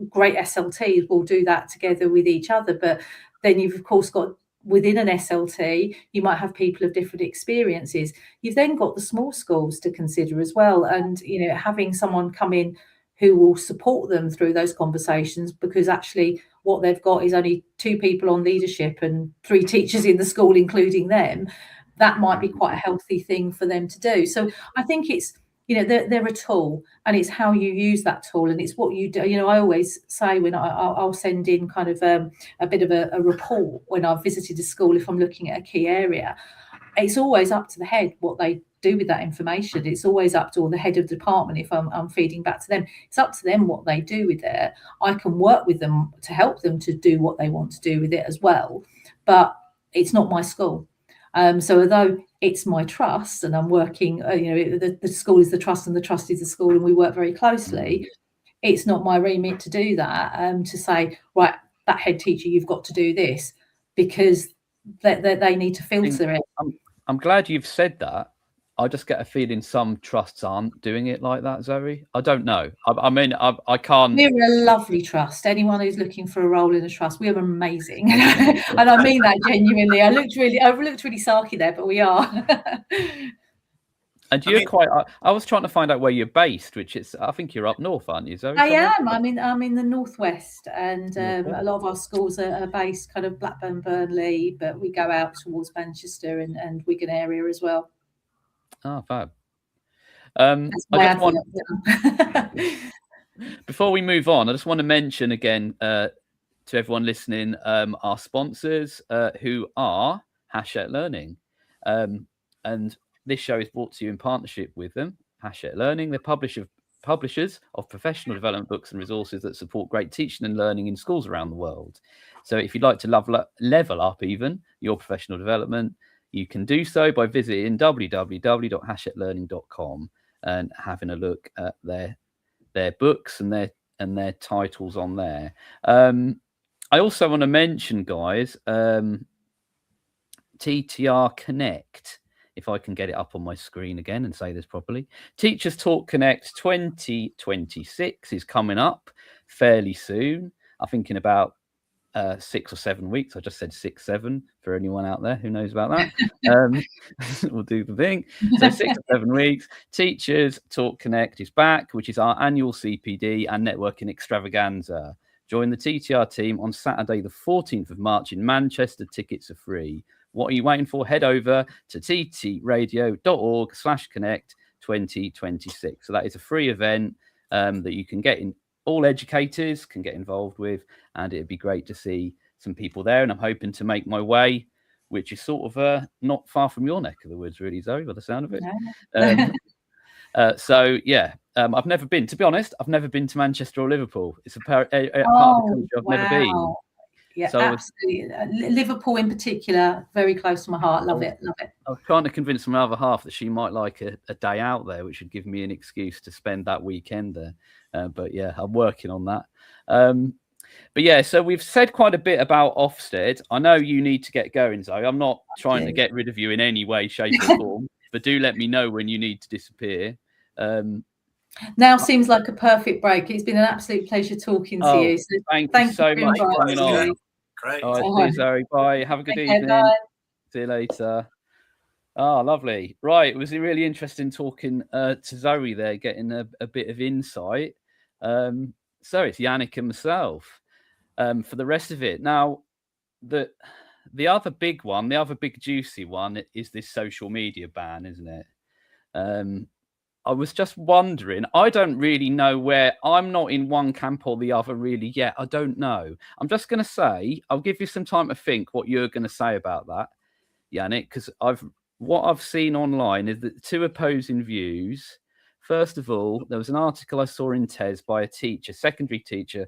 Great SLTs will do that together with each other, but then you've of course got, within an SLT, you might have people of different experiences. You've then got the small schools to consider as well, and you know, having someone come in who will support them through those conversations, because actually what they've got is only 2 people on leadership and 3 teachers in the school, including them. That might be quite a healthy thing for them to do. So I think it's, you know, they're a tool, and it's how you use that tool, and it's what you do. You know, I always say when I'll send in kind of a bit of a report when I've visited a school, if I'm looking at a key area, it's always up to the head what they do with that information. It's always up to, or the head of the department, if I'm feeding back to them, it's up to them what they do with it. I can work with them to help them to do what they want to do with it as well, but it's not my school. So although it's my trust and I'm working, you know, the school is the trust and the trust is the school, and we work very closely, it's not my remit to do that, to say, right, that head teacher, you've got to do this, because they need to filter it. I'm glad you've said that. I just get a feeling some trusts aren't doing it like that, Zoe. I don't know. I mean, I can't. We're a lovely trust. Anyone who's looking for a role in a trust, we are amazing, and I mean that genuinely. I looked really sarky there, but we are. And you're quite. I was trying to find out where you're based, which is, I think you're up north, aren't you, Zoe? I am. I'm in the northwest, and a lot of our schools are based kind of Blackburn, Burnley, but we go out towards Manchester and Wigan area as well. Oh, fab. I just want, before we move on, I just want to mention again to everyone listening, our sponsors, who are Hachette Learning, and this show is brought to you in partnership with them. Hachette Learning, they're publishers of professional development books and resources that support great teaching and learning in schools around the world. So if you'd like to level up even your professional development, you can do so by visiting www.hachetlearning.com and having a look at their books and their titles on there. I also want to mention, guys, TTR Connect, if I can get it up on my screen again and say this properly. Teachers Talk Connect 2026 is coming up fairly soon. I think in about 6 or 7 weeks. I just said 6, 7 for anyone out there who knows about that. We'll do the thing. So 6 or 7 weeks. Teachers Talk Connect is back, which is our annual CPD and networking extravaganza. Join the TTR team on Saturday, the 14th of March in Manchester. Tickets are free. What are you waiting for? Head over to ttradio.org/connect 2026. So that is a free event that you can get in. All educators can get involved with, and it'd be great to see some people there. And I'm hoping to make my way, which is sort of not far from your neck of the woods, really, Zoe, by the sound of it. So yeah, I've never been. To be honest, I've never been to Manchester or Liverpool. It's a part of the country I've never been. Yeah, so absolutely. Liverpool in particular, very close to my heart. Love it. I was trying to convince my other half that she might like a day out there, which would give me an excuse to spend that weekend there. But yeah, I'm working on that. But yeah, so we've said quite a bit about Ofsted. I know you need to get going, Zoe. I'm not trying to get rid of you in any way, shape or form. but do let me know when you need to disappear. Now seems like a perfect break. It's been an absolute pleasure talking to you. So thank you so much for coming on. me. Great. All right, cheers, Zoe. Bye. Have a good evening. Bye. See you later. Oh, lovely. Right. It was really interesting talking to Zoe there, getting a bit of insight. So it's Yannick and myself for the rest of it. Now, the other big one, the other big juicy one is this social media ban, isn't it? I was just wondering, I don't really know where, I'm not in one camp or the other really yet. I don't know. I'm just going to say, I'll give you some time to think what you're going to say about that, Yannick, because what I've seen online is that two opposing views. First of all, there was an article I saw in TES by a teacher, secondary teacher,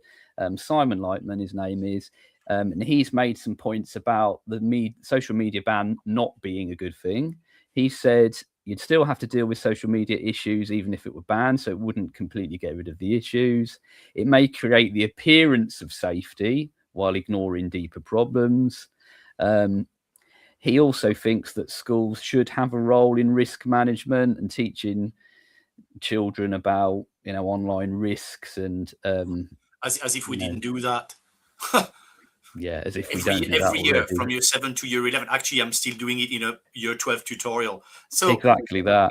Simon Lightman, his name is, and he's made some points about the social media ban not being a good thing. He said you'd still have to deal with social media issues even if it were banned, so it wouldn't completely get rid of the issues. It may create the appearance of safety while ignoring deeper problems. He also thinks that schools should have a role in risk management and teaching children about, online risks and as if we didn't do that. Yeah, as if we every, don't do every that year already. from year 7 to year 11. Actually, I'm still doing it in a year 12 tutorial. So exactly that.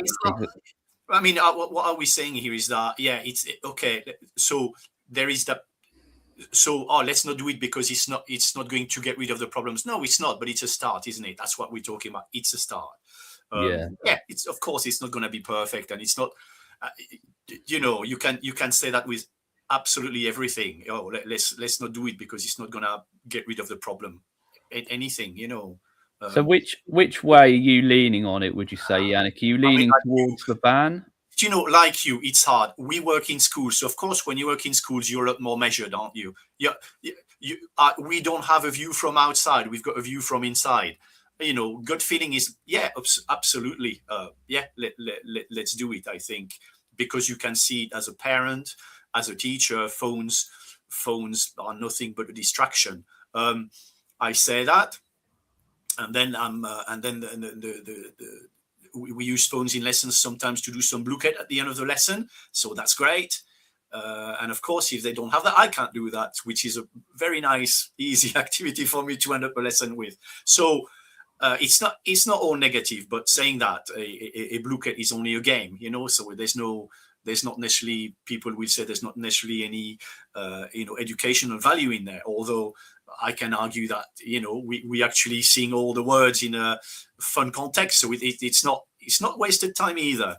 I mean, what are we saying here is that, yeah, it's okay. So there is that. So, let's not do it because it's not going to get rid of the problems. No, it's not, but it's a start, isn't it? That's what we're talking about. It's a start. Yeah. It's, of course, it's not going to be perfect, and it's not. You can say that with absolutely everything. Let's not do it because it's not going to get rid of the problem. Anything, So which way are you leaning on it? Would you say, Yannick? Are you leaning towards the ban? Like you, it's hard. We work in schools, so of course, when you work in schools, you're a lot more measured, aren't you? Yeah. We don't have a view from outside. We've got a view from inside. Gut feeling is absolutely. Let's do it. I think because you can see it as a parent, as a teacher. Phones are nothing but a distraction. I say that, and then we use phones in lessons sometimes to do some bouquet at the end of the lesson, so that's great. And of course, if they don't have that, I can't do that, which is a very nice, easy activity for me to end up a lesson with. So it's not all negative, but saying that a bouquet is only a game, so there's not necessarily, people will say there's not necessarily any educational value in there, although I can argue that we actually seeing all the words in a fun context, so it's not wasted time either.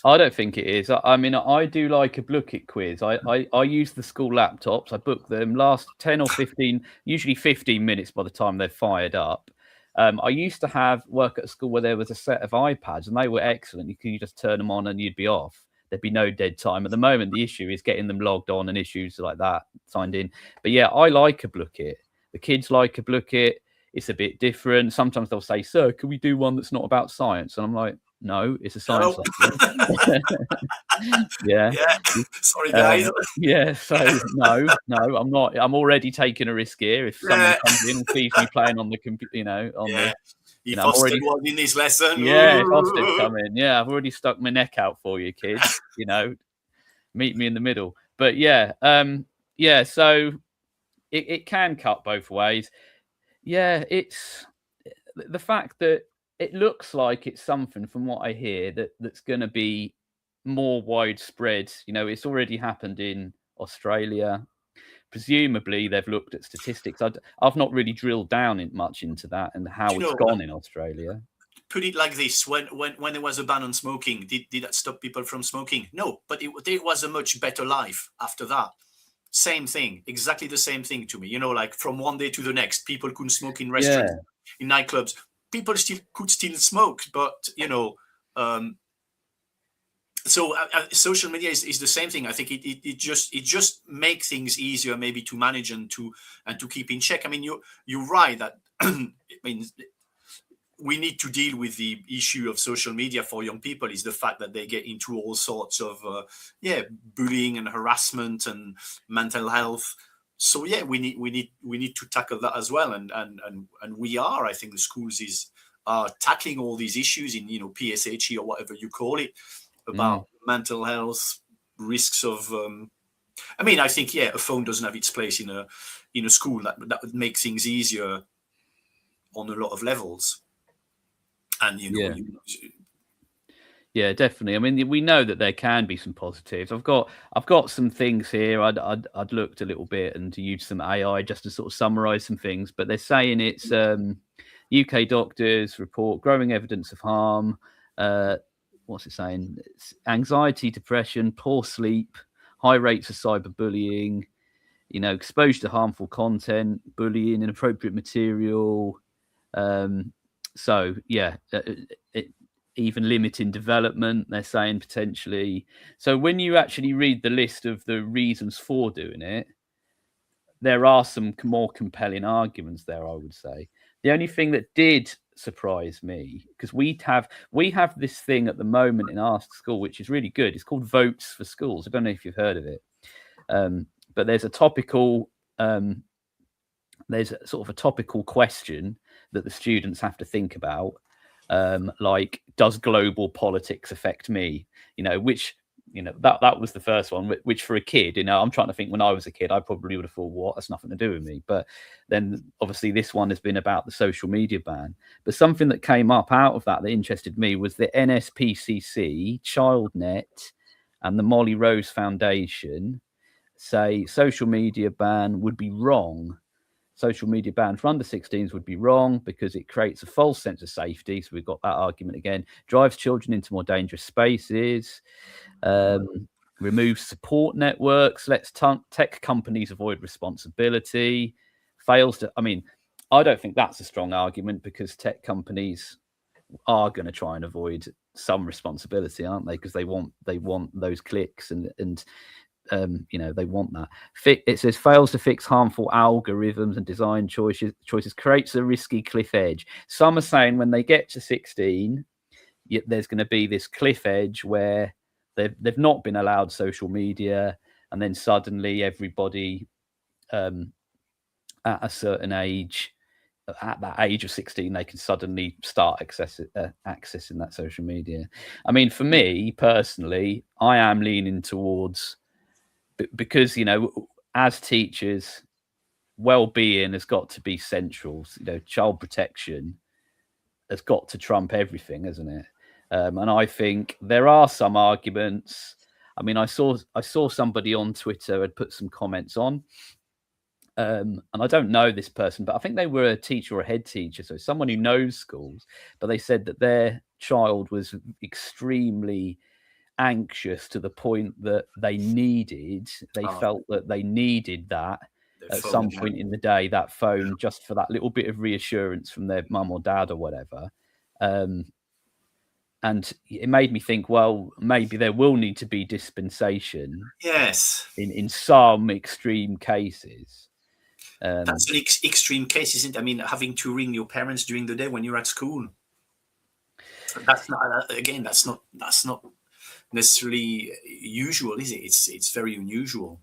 I don't think it is. I mean, I do like a Blooket quiz. I use the school laptops. I book them, last 10 or 15, usually 15 minutes by the time they're fired up. I used to work at a school where there was a set of iPads, and they were excellent. You could just turn them on and you'd be off. There'd be no dead time. At the moment, the issue is getting them logged on and issues like that signed in. But yeah, I like a Blooket. The kids like a Blooket. It's a bit different. Sometimes they'll say, "Sir, can we do one that's not about science?" And I'm like, "No, it's a science lesson." Yeah. Sorry, guys. So no, I'm not. I'm already taking a risk here. If someone comes in and sees me playing on the computer, If Ofsted was in this lesson. Yeah, if Ofsted come in. Yeah, I've already stuck my neck out for you, kids. Meet me in the middle. But so it can cut both ways. Yeah, it's the fact that it looks like it's something, from what I hear, that's going to be more widespread. It's already happened in Australia. Presumably, they've looked at statistics. I've not really drilled down much into that and how it's gone in Australia. Put it like this: when there was a ban on smoking, did that stop people from smoking? No, but there was a much better life after that. Same thing, exactly the same thing to me. Like from one day to the next, people couldn't smoke in restaurants, in nightclubs. People could still smoke, but so social media is the same thing. I think it just makes things easier, maybe to manage and to keep in check. I mean, you're right that we need to deal with the issue of social media for young people, is the fact that they get into all sorts of bullying and harassment and mental health. So we need to tackle that as well, and we are. I think the schools is are tackling all these issues in, PSHE or whatever you call it, about mental health, risks of. I think a phone doesn't have its place in a school. That would make things easier on a lot of levels, and Yeah, definitely. I mean, we know that there can be some positives. I've got some things here. I'd looked a little bit and used some AI just to sort of summarize some things. But they're saying it's UK doctors report growing evidence of harm. What's it saying? It's anxiety, depression, poor sleep, high rates of cyberbullying. Exposure to harmful content, bullying, inappropriate material. Even limiting development, they're saying potentially. So when you actually read the list of the reasons for doing it, there are some more compelling arguments there, I would say. The only thing that did surprise me, because we have this thing at the moment in our school, which is really good. It's called Votes for Schools. I don't know if you've heard of it. But there's a topical question that the students have to think about. Like, does global politics affect me? Which that was the first one, which for a kid, I'm trying to think, when I was a kid, I probably would have thought, what, that's nothing to do with me. But then obviously this one has been about the social media ban. But something that came up out of that interested me was the NSPCC, ChildNet, and the Molly Rose Foundation say social media ban would be wrong. Social media ban for under 16s would be wrong because it creates a false sense of safety. So we've got that argument again. Drives children into more dangerous spaces. Removes support networks. Lets tech companies avoid responsibility. Fails to. I don't think that's a strong argument because tech companies are going to try and avoid some responsibility, aren't they? Because they want those clicks and they want that. It says fails to fix harmful algorithms and design choices, creates a risky cliff edge. Some are saying when they get to 16, there's going to be this cliff edge where they've not been allowed social media, and then suddenly everybody at a certain age, at that age of 16, they can suddenly start accessing that social media. For me personally, I am leaning towards, because as teachers, well-being has got to be central. Child protection has got to trump everything, hasn't it? And I think there are some arguments. I saw somebody on Twitter had put some comments on, and I don't know this person, but I think they were a teacher or a head teacher, so someone who knows schools. But they said that their child was extremely anxious to the point that they felt that they needed that at some point in the day, that phone, just for that little bit of reassurance from their mum or dad or whatever. And it made me think, well, maybe there will need to be dispensation. Yes. In some extreme cases. That's an extreme case, isn't it? Having to ring your parents during the day when you're at school. That's not necessarily usual, is it? It's very unusual.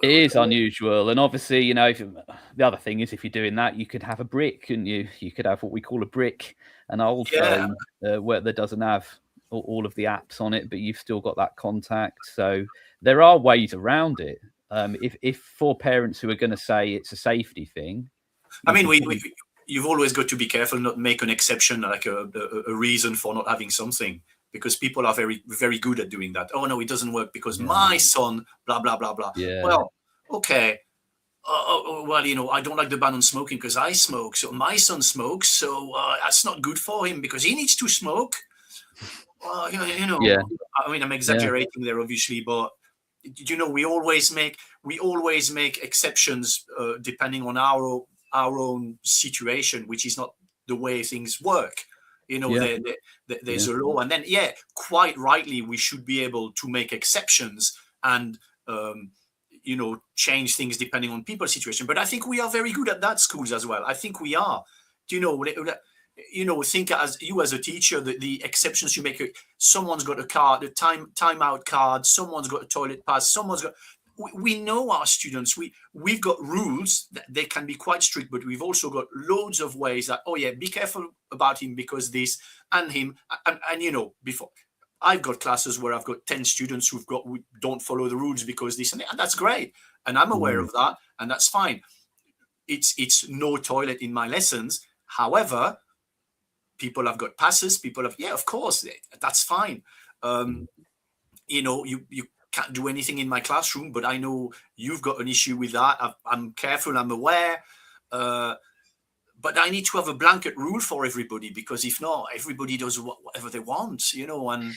It is unusual, and obviously, the other thing is, if you're doing that, you could have a brick, and you could have what we call a brick, an old phone where that doesn't have all of the apps on it, but you've still got that contact. So there are ways around it. If for parents who are going to say it's a safety thing, you've always got to be careful not make an exception, like a reason for not having something. Because people are very, very good at doing that. Oh no, it doesn't work because my son, blah blah blah blah. Yeah. Well, okay. I don't like the ban on smoking because I smoke. So my son smokes. So that's not good for him because he needs to smoke. Yeah. I'm exaggerating there, obviously, but we always make exceptions depending on our own situation, which is not the way things work. There's a law, and then quite rightly we should be able to make exceptions and change things depending on people's situation. But I think we are very good at that, schools as well. I think we are. Think as a teacher, the exceptions you make. Someone's got a card, a timeout card. Someone's got a toilet pass. Someone's got. we know our students. We've got rules that they can be quite strict, but we've also got loads of ways that, oh yeah, be careful about him because this and him. And you know, before I've got classes where I've got 10 students who don't follow the rules because this and that's great. And I'm aware of that, and that's fine. It's no toilet in my lessons. However, people have got passes. People have, yeah, of course, that's fine. You know, you can't do anything in my classroom, but I know you've got an issue with that. I'm careful, I'm aware. But I need to have a blanket rule for everybody, because if not, everybody does whatever they want, you know. And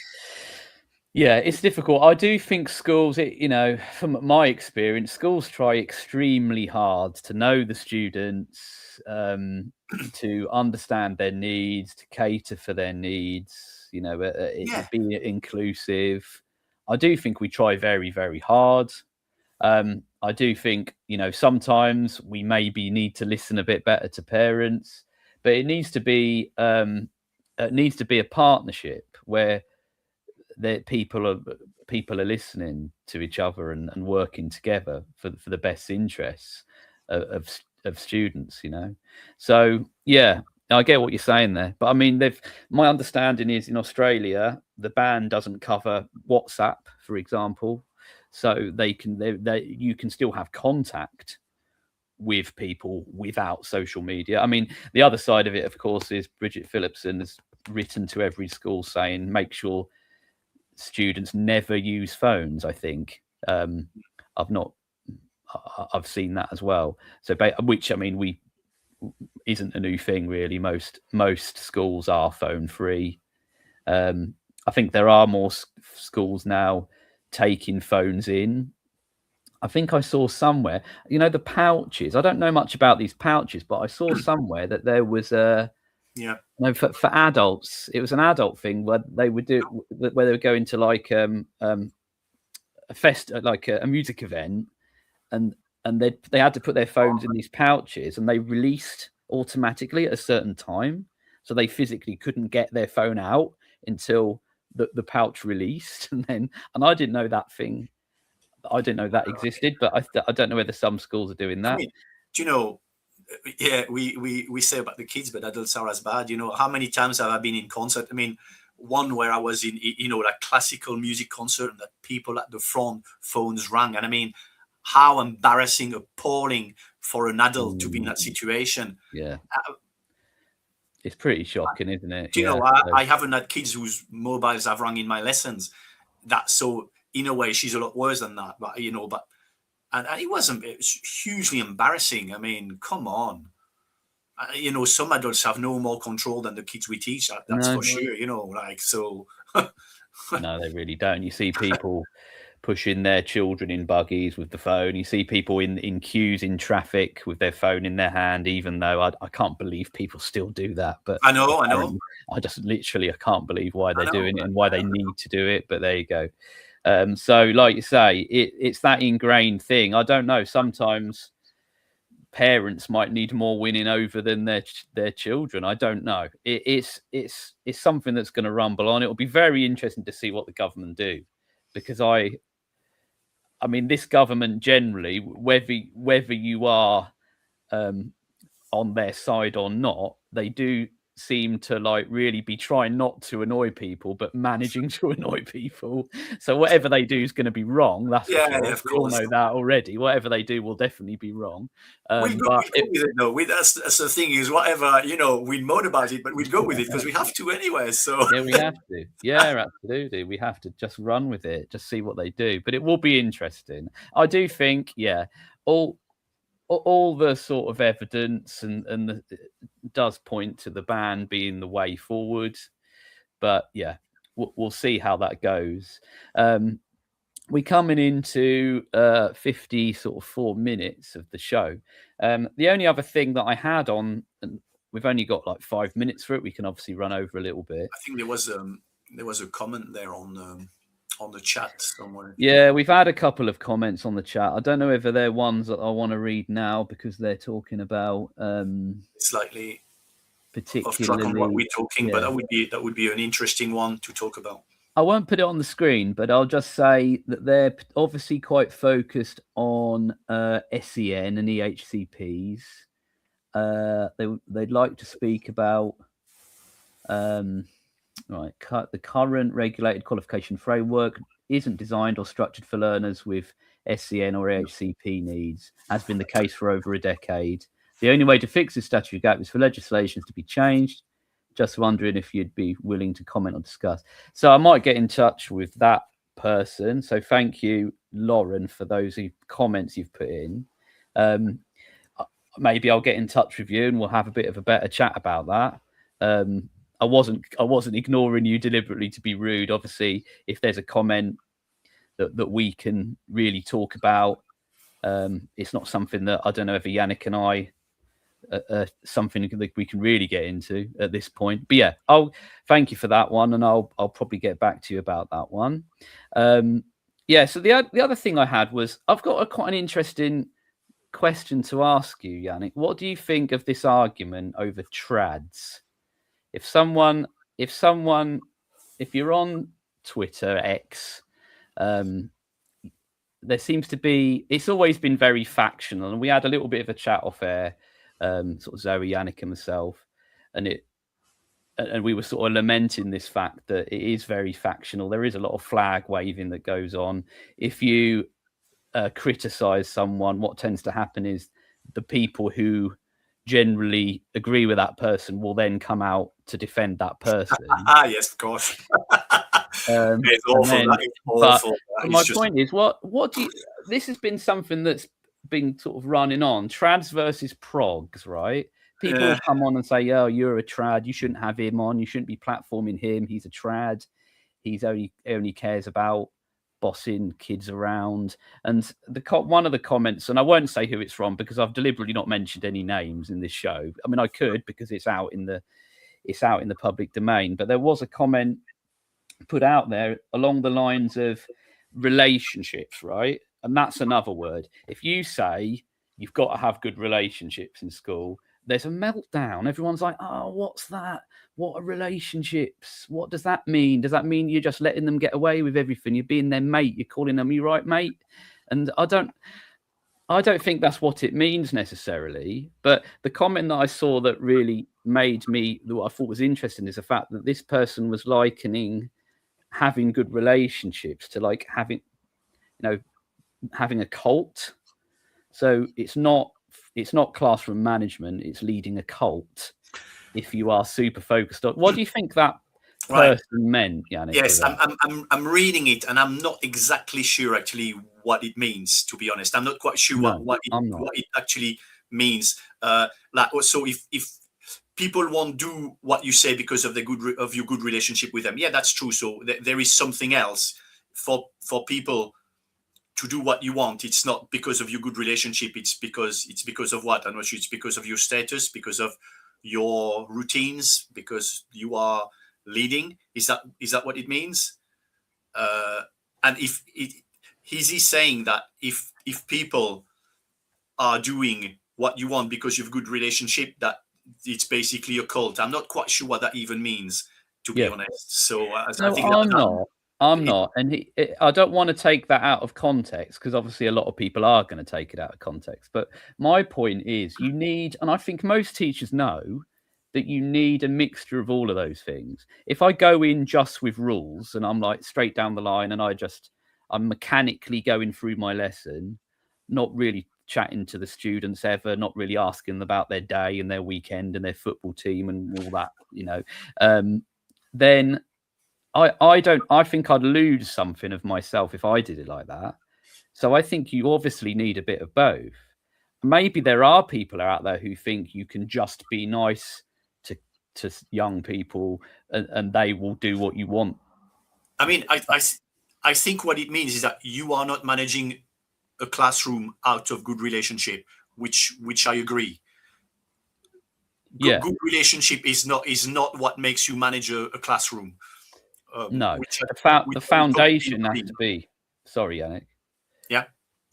yeah, it's difficult. I do think schools, you know, from my experience, schools try extremely hard to know the students, to understand their needs, to cater for their needs, you know, be inclusive. I do think we try very, very hard. I do think, you know, sometimes we maybe need to listen a bit better to parents, but it needs to be a partnership where people are listening to each other and working together for the best interests of students, you know. So yeah, I get what you're saying there, but I mean, my understanding is in Australia the ban doesn't cover WhatsApp, for example, so you can still have contact with people without social media. I mean, the other side of it, of course, is Bridget Phillipson has written to every school saying make sure students never use phones. I think I've seen that as well. So, which, I mean, isn't a new thing really. Most schools are phone free. I think there are more schools now taking phones in. I think I saw somewhere, you know, the pouches. I don't know much about these pouches, but I saw somewhere that there was no, for adults, it was an adult thing where they would do, where they would go into like a music event, and they had to put their phones in these pouches, and they released automatically at a certain time, so they physically couldn't get their phone out until the pouch released, and I didn't know that thing. I didn't know that existed, but I don't know whether some schools are doing that. I mean, do you know? Yeah, we say about the kids, but adults are as bad. You know, how many times have I been in concert? I mean, one where I was in, you know, like classical music concert, and that people at the front phones rang, and I mean, how embarrassing, appalling for an adult to be in that situation. Yeah. It's pretty shocking, isn't it? Do you know, I haven't had kids whose mobiles have rang in my lessons. So in a way, she's a lot worse than that. But, you know, and it was hugely embarrassing. I mean, come on. You know, some adults have no more control than the kids we teach. That's for sure, you know, like, so. No, they really don't. You see people pushing their children in buggies with the phone. You see people in queues in traffic with their phone in their hand, even though I can't believe people still do that. But I know. I just literally, I can't believe why they're doing it and why they need to do it. But there you go. So like you say, it's that ingrained thing. I don't know. Sometimes parents might need more winning over than their children. I don't know. It's something that's going to rumble on. It'll be very interesting to see what the government do, because I mean, this government generally, whether you are on their side or not, they do seem to like really be trying not to annoy people, but managing to annoy people. So whatever they do is going to be wrong. That's of we all course. know that already. Whatever they do will definitely be wrong. We'd go with it, though. That's the thing, is whatever, you know, we'd moan about it, but we'd go with it because we have to anyway. So yeah, we have to. Yeah, absolutely. We have to just run with it, just see what they do. But it will be interesting. I do think, all the sort of evidence and does point to the ban being the way forward, but yeah, we'll see how that goes. We're coming into 54 minutes of the show. The only other thing that I had on, and we've only got like 5 minutes for it, we can obviously run over a little bit. I think there was a comment there on the chat somewhere. Yeah, we've had a couple of comments on the chat. I don't know whether they're ones that I want to read now, because they're talking about slightly particularly off track on what we're talking, but that would be an interesting one to talk about. I won't put it on the screen, but I'll just say that they're obviously quite focused on SEN and EHCPs. They'd like to speak about the current regulated qualification framework isn't designed or structured for learners with SEN or EHCP needs, has been the case for over a decade. The only way to fix this statutory gap is for legislation to be changed. Just wondering if you'd be willing to comment or discuss. So I might get in touch with that person. So thank you, Lauren, for those comments you've put in. Maybe I'll get in touch with you and we'll have a bit of a better chat about that. I wasn't ignoring you deliberately to be rude. Obviously, if there's a comment that we can really talk about, it's not something that I don't know if Yannick and I something that we can really get into at this point. But yeah, I'll thank you for that one, and I'll probably get back to you about that one. Yeah. So the other thing I had was I've got quite an interesting question to ask you, Yannick. What do you think of this argument over trads? If you're on Twitter, X, there seems to be, it's always been very factional, and we had a little bit of a chat off air, sort of Zoe, Yannick, and myself, and we were sort of lamenting this fact that it is very factional. There is a lot of flag waving that goes on. If you criticize someone, what tends to happen is the people who generally agree with that person will then come out to defend that person. Yes, of course. It's awful. But my point is, what do you? This has been something that's been sort of running on. Trads versus progs, right? People come on and say, "Oh, you're a trad. You shouldn't have him on. You shouldn't be platforming him. He's a trad. He's only cares about bossing kids around." And one of the comments, and I won't say who it's from because I've deliberately not mentioned any names in this show. I mean, I could because it's out in the public domain. But there was a comment put out there along the lines of relationships, right? And that's another word. If you say you've got to have good relationships in school, there's a meltdown. Everyone's like, "Oh, what's that? What are relationships? What does that mean? Does that mean you're just letting them get away with everything? You're being their mate. You're calling them, you right, mate?" And I don't think that's what it means necessarily. But the comment that I saw that really made me, what I thought was interesting, is the fact that this person was likening having good relationships to like having a cult. So it's not classroom management, it's leading a cult if you are super focused on. What do you think that person meant, Yannick? Yes, I'm reading it and I'm not exactly sure actually what it means, to be honest. I'm not quite sure what it actually means. So if people won't do what you say because of your good relationship with them, yeah, that's true. So there is something else for people to do what you want. It's not because of your good relationship. It's because of what? I'm not sure. It's because of your status, because of your routines, because you are leading. Is that what it means? And is he saying that if people are doing what you want because you have a good relationship, that it's basically a cult? I'm not quite sure what that even means, to be honest. So I think I'm not, and I don't want to take that out of context because obviously a lot of people are going to take it out of context. But my point is, you need, and I think most teachers know, that you need a mixture of all of those things. If I go in just with rules and I'm like straight down the line and I'm mechanically going through my lesson, not really chatting to the students ever, not really asking them about their day and their weekend and their football team and all that, then I think I'd lose something of myself if I did it like that. So I think you obviously need a bit of both. Maybe there are people out there who think you can just be nice to young people and they will do what you want. I mean, I think what it means is that you are not managing a classroom out of good relationship, which I agree. Good relationship is not what makes you manage a classroom. No, the foundation has to be. Sorry, Yannick. Yeah.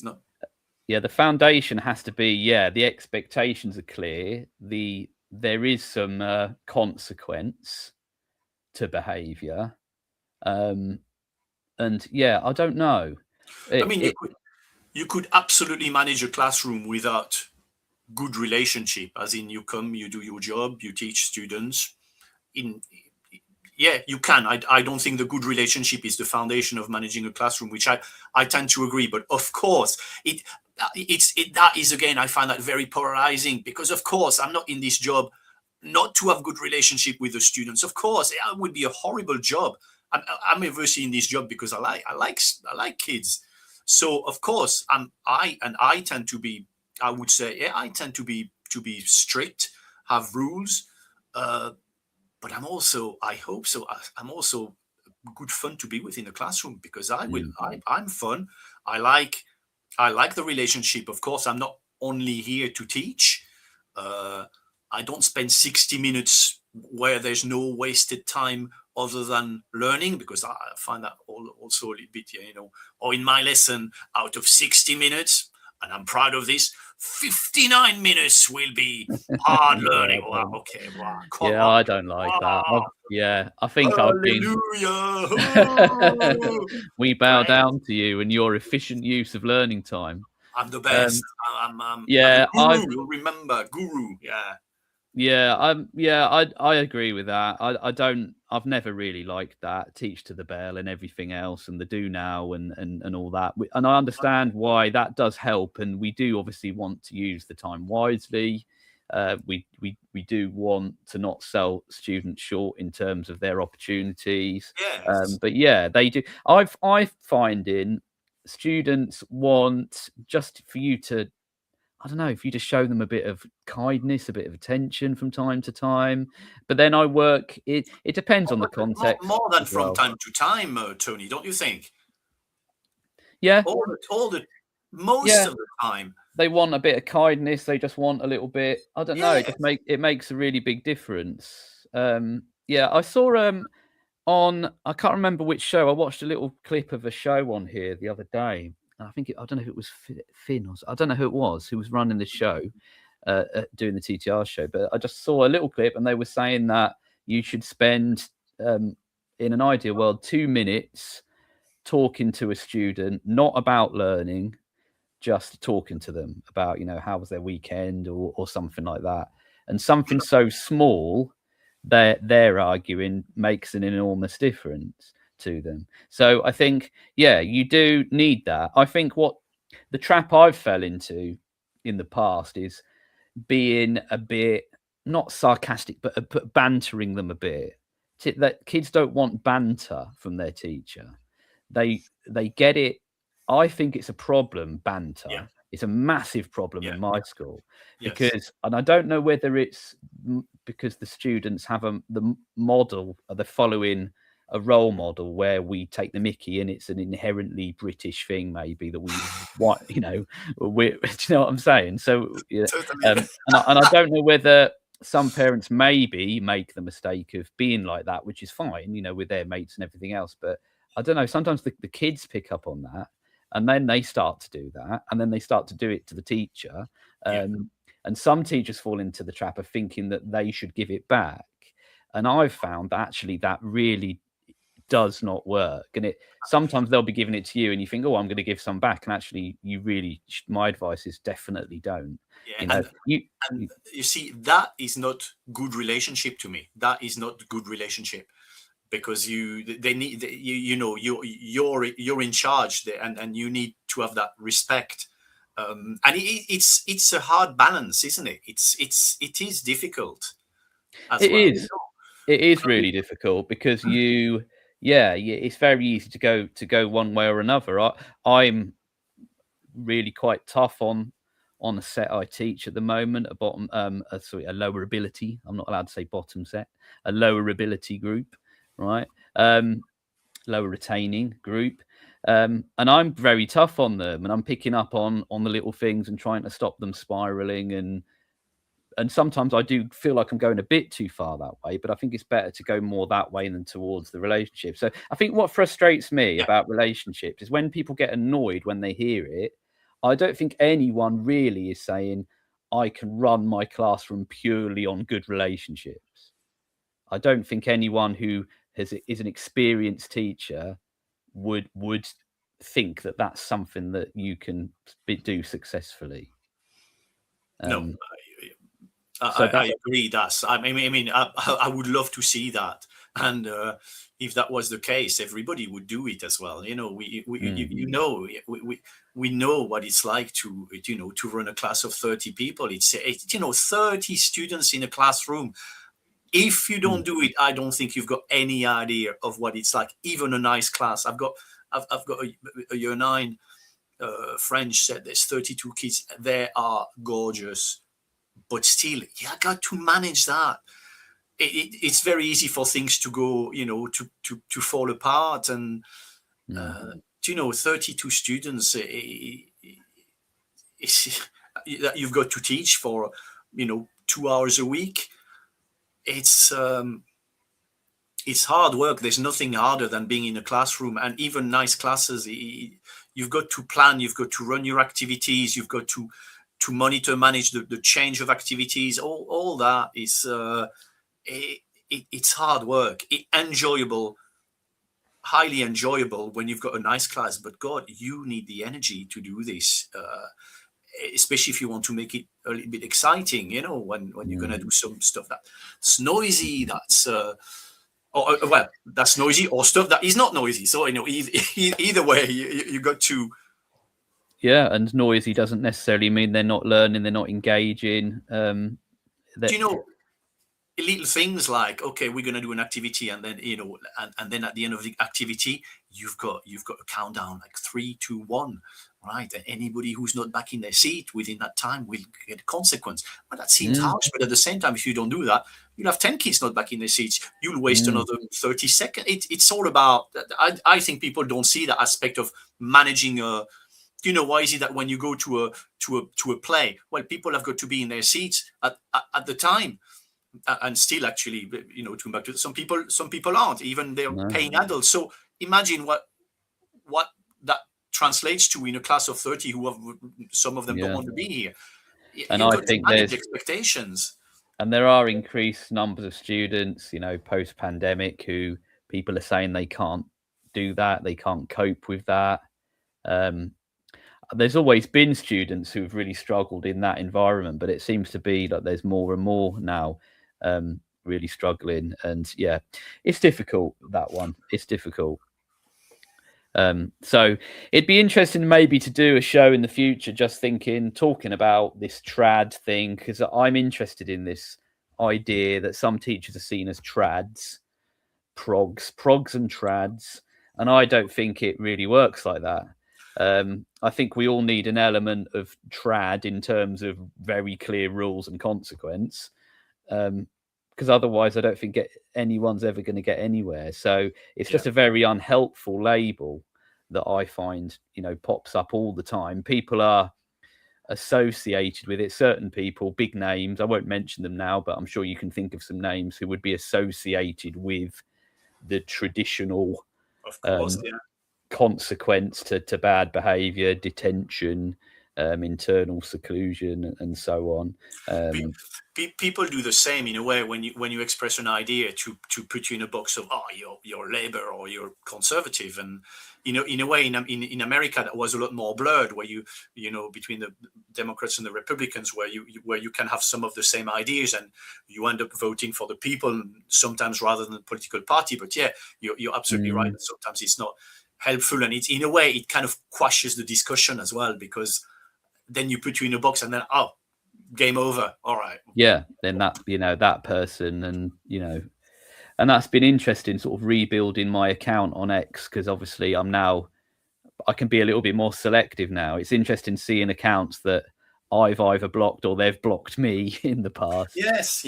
No. Yeah, the foundation has to be. Yeah, the expectations are clear. There is some consequence to behaviour, And yeah, I don't know. You could absolutely manage a classroom without good relationship, as in you come, you do your job, you teach students. Yeah, you can. I don't think the good relationship is the foundation of managing a classroom, which I tend to agree. But of course, that is, again, I find that very polarizing, because of course I'm not in this job not to have good relationship with the students. Of course, it would be a horrible job. I'm obviously in this job because I like kids. So of course I tend to be, I would say, yeah, I tend to be strict, have rules, but I'm also, I hope so, I'm also good fun to be with in the classroom, because I'm fun. I like the relationship. Of course, I'm not only here to teach. I don't spend 60 minutes where there's no wasted time other than learning, because I find that also a little bit, or in my lesson, out of 60 minutes, and I'm proud of this, 59 minutes will be hard learning. Wow, okay, wow, come on. I don't like that. I think we bow down to you and your efficient use of learning time. I'm the best. I'm the guru. You'll remember, guru. I agree with that. I've never really liked that teach to the bell and everything else, and the do now and all that. And I understand why that does help, and we do obviously want to use the time wisely. We do want to not sell students short in terms of their opportunities. Yes. But yeah, they do. I find in students want just for you to, I don't know, if you just show them a bit of kindness, a bit of attention from time to time. But then it depends on the context. More than from time to time, Tony, don't you think? Yeah. Most of the time. They want a bit of kindness. They just want a little bit. I don't know. It makes a really big difference. I saw on, I can't remember which show. I watched a little clip of a show on here the other day. I don't know if it was Finn, or I don't know who it was who was running the show, doing the TTR show. But I just saw a little clip, and they were saying that you should spend, in an ideal world, 2 minutes talking to a student, not about learning, just talking to them about, how was their weekend or something like that. And something so small, they're arguing, makes an enormous difference to them. So I think, you do need that. I think what the trap I've fell into in the past is being a bit, not sarcastic, but bantering them a bit. That kids don't want banter from their teacher. They get it. I think it's a problem, banter. Yeah. It's a massive problem in my school, yes. and I don't know whether it's because the students have the model, they're following a role model where we take the mickey, and it's an inherently British thing, maybe, that we want, do you know what I'm saying? So, and I don't know whether some parents maybe make the mistake of being like that, which is fine, with their mates and everything else. But I don't know, sometimes the kids pick up on that, and then they start to do that, and then they start to do it to the teacher. And some teachers fall into the trap of thinking that they should give it back. And I've found that actually that really does not work. And sometimes they'll be giving it to you, and you think, oh, I'm going to give some back. And actually, you really, my advice is definitely don't. Yeah, and you see, that is not good relationship to me. That is not good relationship. Because you're in charge there, and you need to have that respect, and it's a hard balance, isn't it? It is difficult. It is really difficult, because it's very easy to go one way or another. I'm really quite tough on a set I teach at the moment, a lower ability. I'm not allowed to say bottom set, a lower ability group. Right, lower retaining group, and I'm very tough on them, and I'm picking up on the little things and trying to stop them spiraling, and sometimes I do feel like I'm going a bit too far that way, but I think it's better to go more that way than towards the relationship. So I think what frustrates me about relationships is when people get annoyed when they hear it. I don't think anyone really is saying, I can run my classroom purely on good relationships. I don't think anyone who is an experienced teacher would think that that's something that you can do successfully. No, So I agree. I would love to see that, and if that was the case, everybody would do it as well. You know, we know what it's like to to run a class of 30 people. It's 30 students in a classroom. If you don't do it, I don't think you've got any idea of what it's like. Even a nice class. I've got a year 9 French set. There's 32 kids. They are gorgeous. But still, you got to manage that. It's very easy for things to go, to fall apart. And 32 students, that you've got to teach for, 2 hours a week. It's hard work. There's nothing harder than being in a classroom, and even nice classes. You've got to plan. You've got to run your activities. You've got to manage the change of activities. All that is it's hard work. Enjoyable, highly enjoyable when you've got a nice class. But God, you need the energy to do this, especially if you want to make it a little bit exciting. When you're going to do some stuff that's noisy, that's that's noisy, or stuff that is not noisy. So either way, you got to. Yeah, and noisy doesn't necessarily mean they're not learning, they're not engaging. Do little things like, okay, we're going to do an activity, and then and then at the end of the activity, you've got a countdown like 3, 2, 1, right? And anybody who's not back in their seat within that time will get a consequence. Well, that seems harsh, but at the same time, if you don't do that, you'll have 10 kids not back in their seats. You'll waste another 30 seconds. It's all about. I think people don't see that aspect of managing a. Why is it that when you go to a play, well, people have got to be in their seats at the time, and still actually, to come back to some people aren't, even they're paying adults. So imagine what that translates to in a class of 30 some of them don't want to be here. And You've I got think to manage there's expectations. And there are increased numbers of students, post-pandemic, who people are saying they can't do that, they can't cope with that. There's always been students who've really struggled in that environment, but it seems to be that there's more and more now really struggling. And yeah, it's difficult, that one. It's difficult. So it'd be interesting maybe to do a show in the future, just talking about this trad thing, because I'm interested in this idea that some teachers are seen as trads, progs and trads, and I don't think it really works like that. I think we all need an element of trad in terms of very clear rules and consequence, because otherwise I don't think anyone's ever going to get anywhere. So it's just a very unhelpful label that I find, pops up all the time. People are associated with it. Certain people, big names, I won't mention them now, but I'm sure you can think of some names who would be associated with the traditional Of course, consequence to bad behavior, detention, internal seclusion, and so on. People do the same in a way when you express an idea to put you in a box of you're Labour or you're Conservative, and in a way in America that was a lot more blurred, where you between the Democrats and the Republicans, where you can have some of the same ideas and you end up voting for the people sometimes rather than the political party. But yeah, you're absolutely right. Sometimes it's not helpful, and it's in a way it kind of quashes the discussion as well, because then you put you in a box and then game over. All right. Yeah, then that that person, and and that's been interesting, sort of rebuilding my account on X, because obviously I can be a little bit more selective now. It's interesting seeing accounts that I've either blocked or they've blocked me in the past. Yes.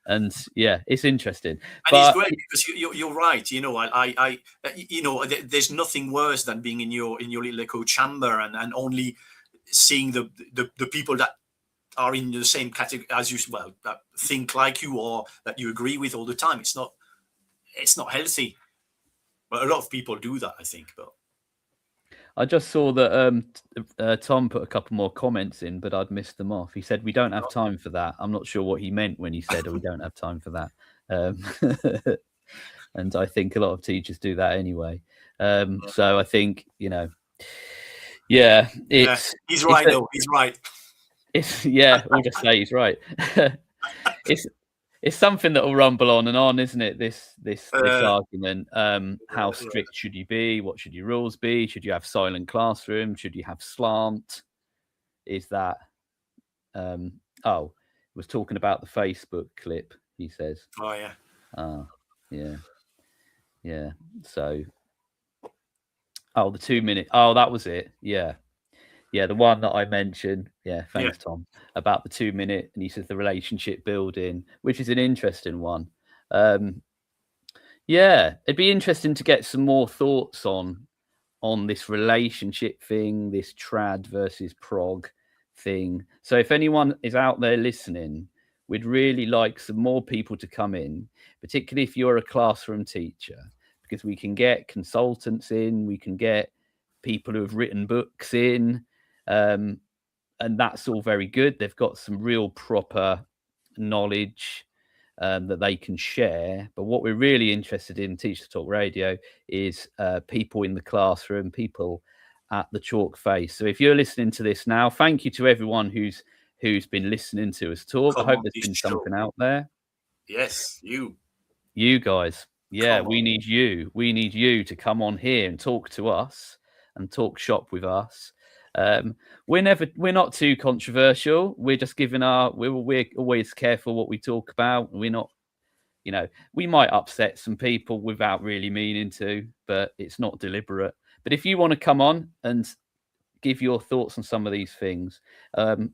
And yeah, it's interesting. And but it's great because you're right. I there's nothing worse than being in your little echo chamber and only seeing the people that are in the same category as you, that think like you or that you agree with all the time. It's not healthy. But a lot of people do that, I think. But I just saw that Tom put a couple more comments in, but I'd missed them off. He said, "We don't have time for that." I'm not sure what he meant when he said, "We don't have time for that." And I think a lot of teachers do that anyway. So I think, you know, he's right though. He's right. We'll just say he's right. It's something that will rumble on and on, isn't it? This argument. How strict should you be? What should your rules be? Should you have silent classroom? Should you have slant? Is that was talking about the Facebook clip, he says. Oh yeah. Yeah. So the 2 minute. Oh, that was it. Yeah, the one that I mentioned. Yeah, thanks, Tom. About the 2 minute, and he says the relationship building, which is an interesting one. It'd be interesting to get some more thoughts on this relationship thing, this trad versus prog thing. So if anyone is out there listening, we'd really like some more people to come in, particularly if you're a classroom teacher, because we can get consultants in, we can get people who have written books in, and that's all very good. They've got some real proper knowledge that they can share. But what we're really interested in Teacher Talk Radio is people in the classroom, people at the chalk face. So if you're listening to this now, thank you to everyone who's been listening to us talk. I hope there's been something out there. Yes, you guys. Yeah, we need you. We need you to come on here and talk to us and talk shop with us. We're not too controversial. We're just giving we're always careful what we talk about. We're not, we might upset some people without really meaning to, but it's not deliberate. But if you want to come on and give your thoughts on some of these things,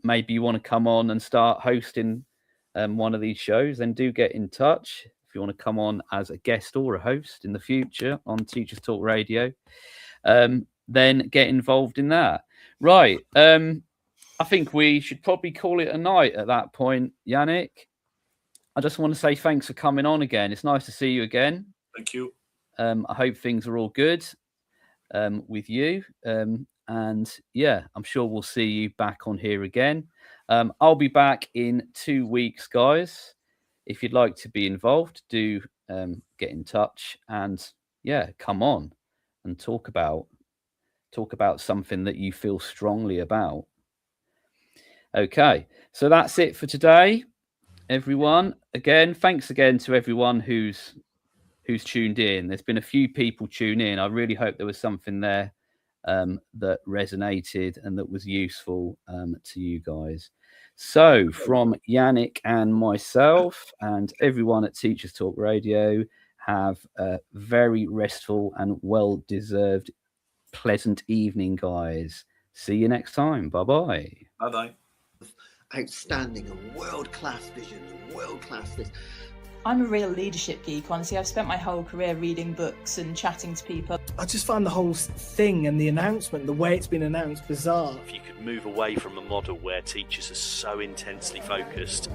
maybe you want to come on and start hosting one of these shows, then do get in touch. If you want to come on as a guest or a host in the future on Teachers Talk Radio, then get involved in that. Right. I think we should probably call it a night at that point, Yannick. I just want to say thanks for coming on again. It's nice to see you again. Thank you. I hope things are all good with you. And yeah, I'm sure we'll see you back on here again. I'll be back in 2 weeks, guys. If you'd like to be involved, do get in touch and come on and talk about something that you feel strongly about. Okay, so that's it for today, everyone. Again, thanks again to everyone who's tuned in. There's been a few people tune in. I really hope there was something there that resonated and that was useful to you guys. So from Yannick and myself and everyone at Teachers Talk Radio, have a very restful and well-deserved pleasant evening, guys. See you next time. Bye-bye. Bye-bye. Outstanding and world-class vision, world-class this. I'm a real leadership geek, honestly. I've spent my whole career reading books and chatting to people. I just find the whole thing and the announcement, the way it's been announced, bizarre. If you could move away from a model where teachers are so intensely focused.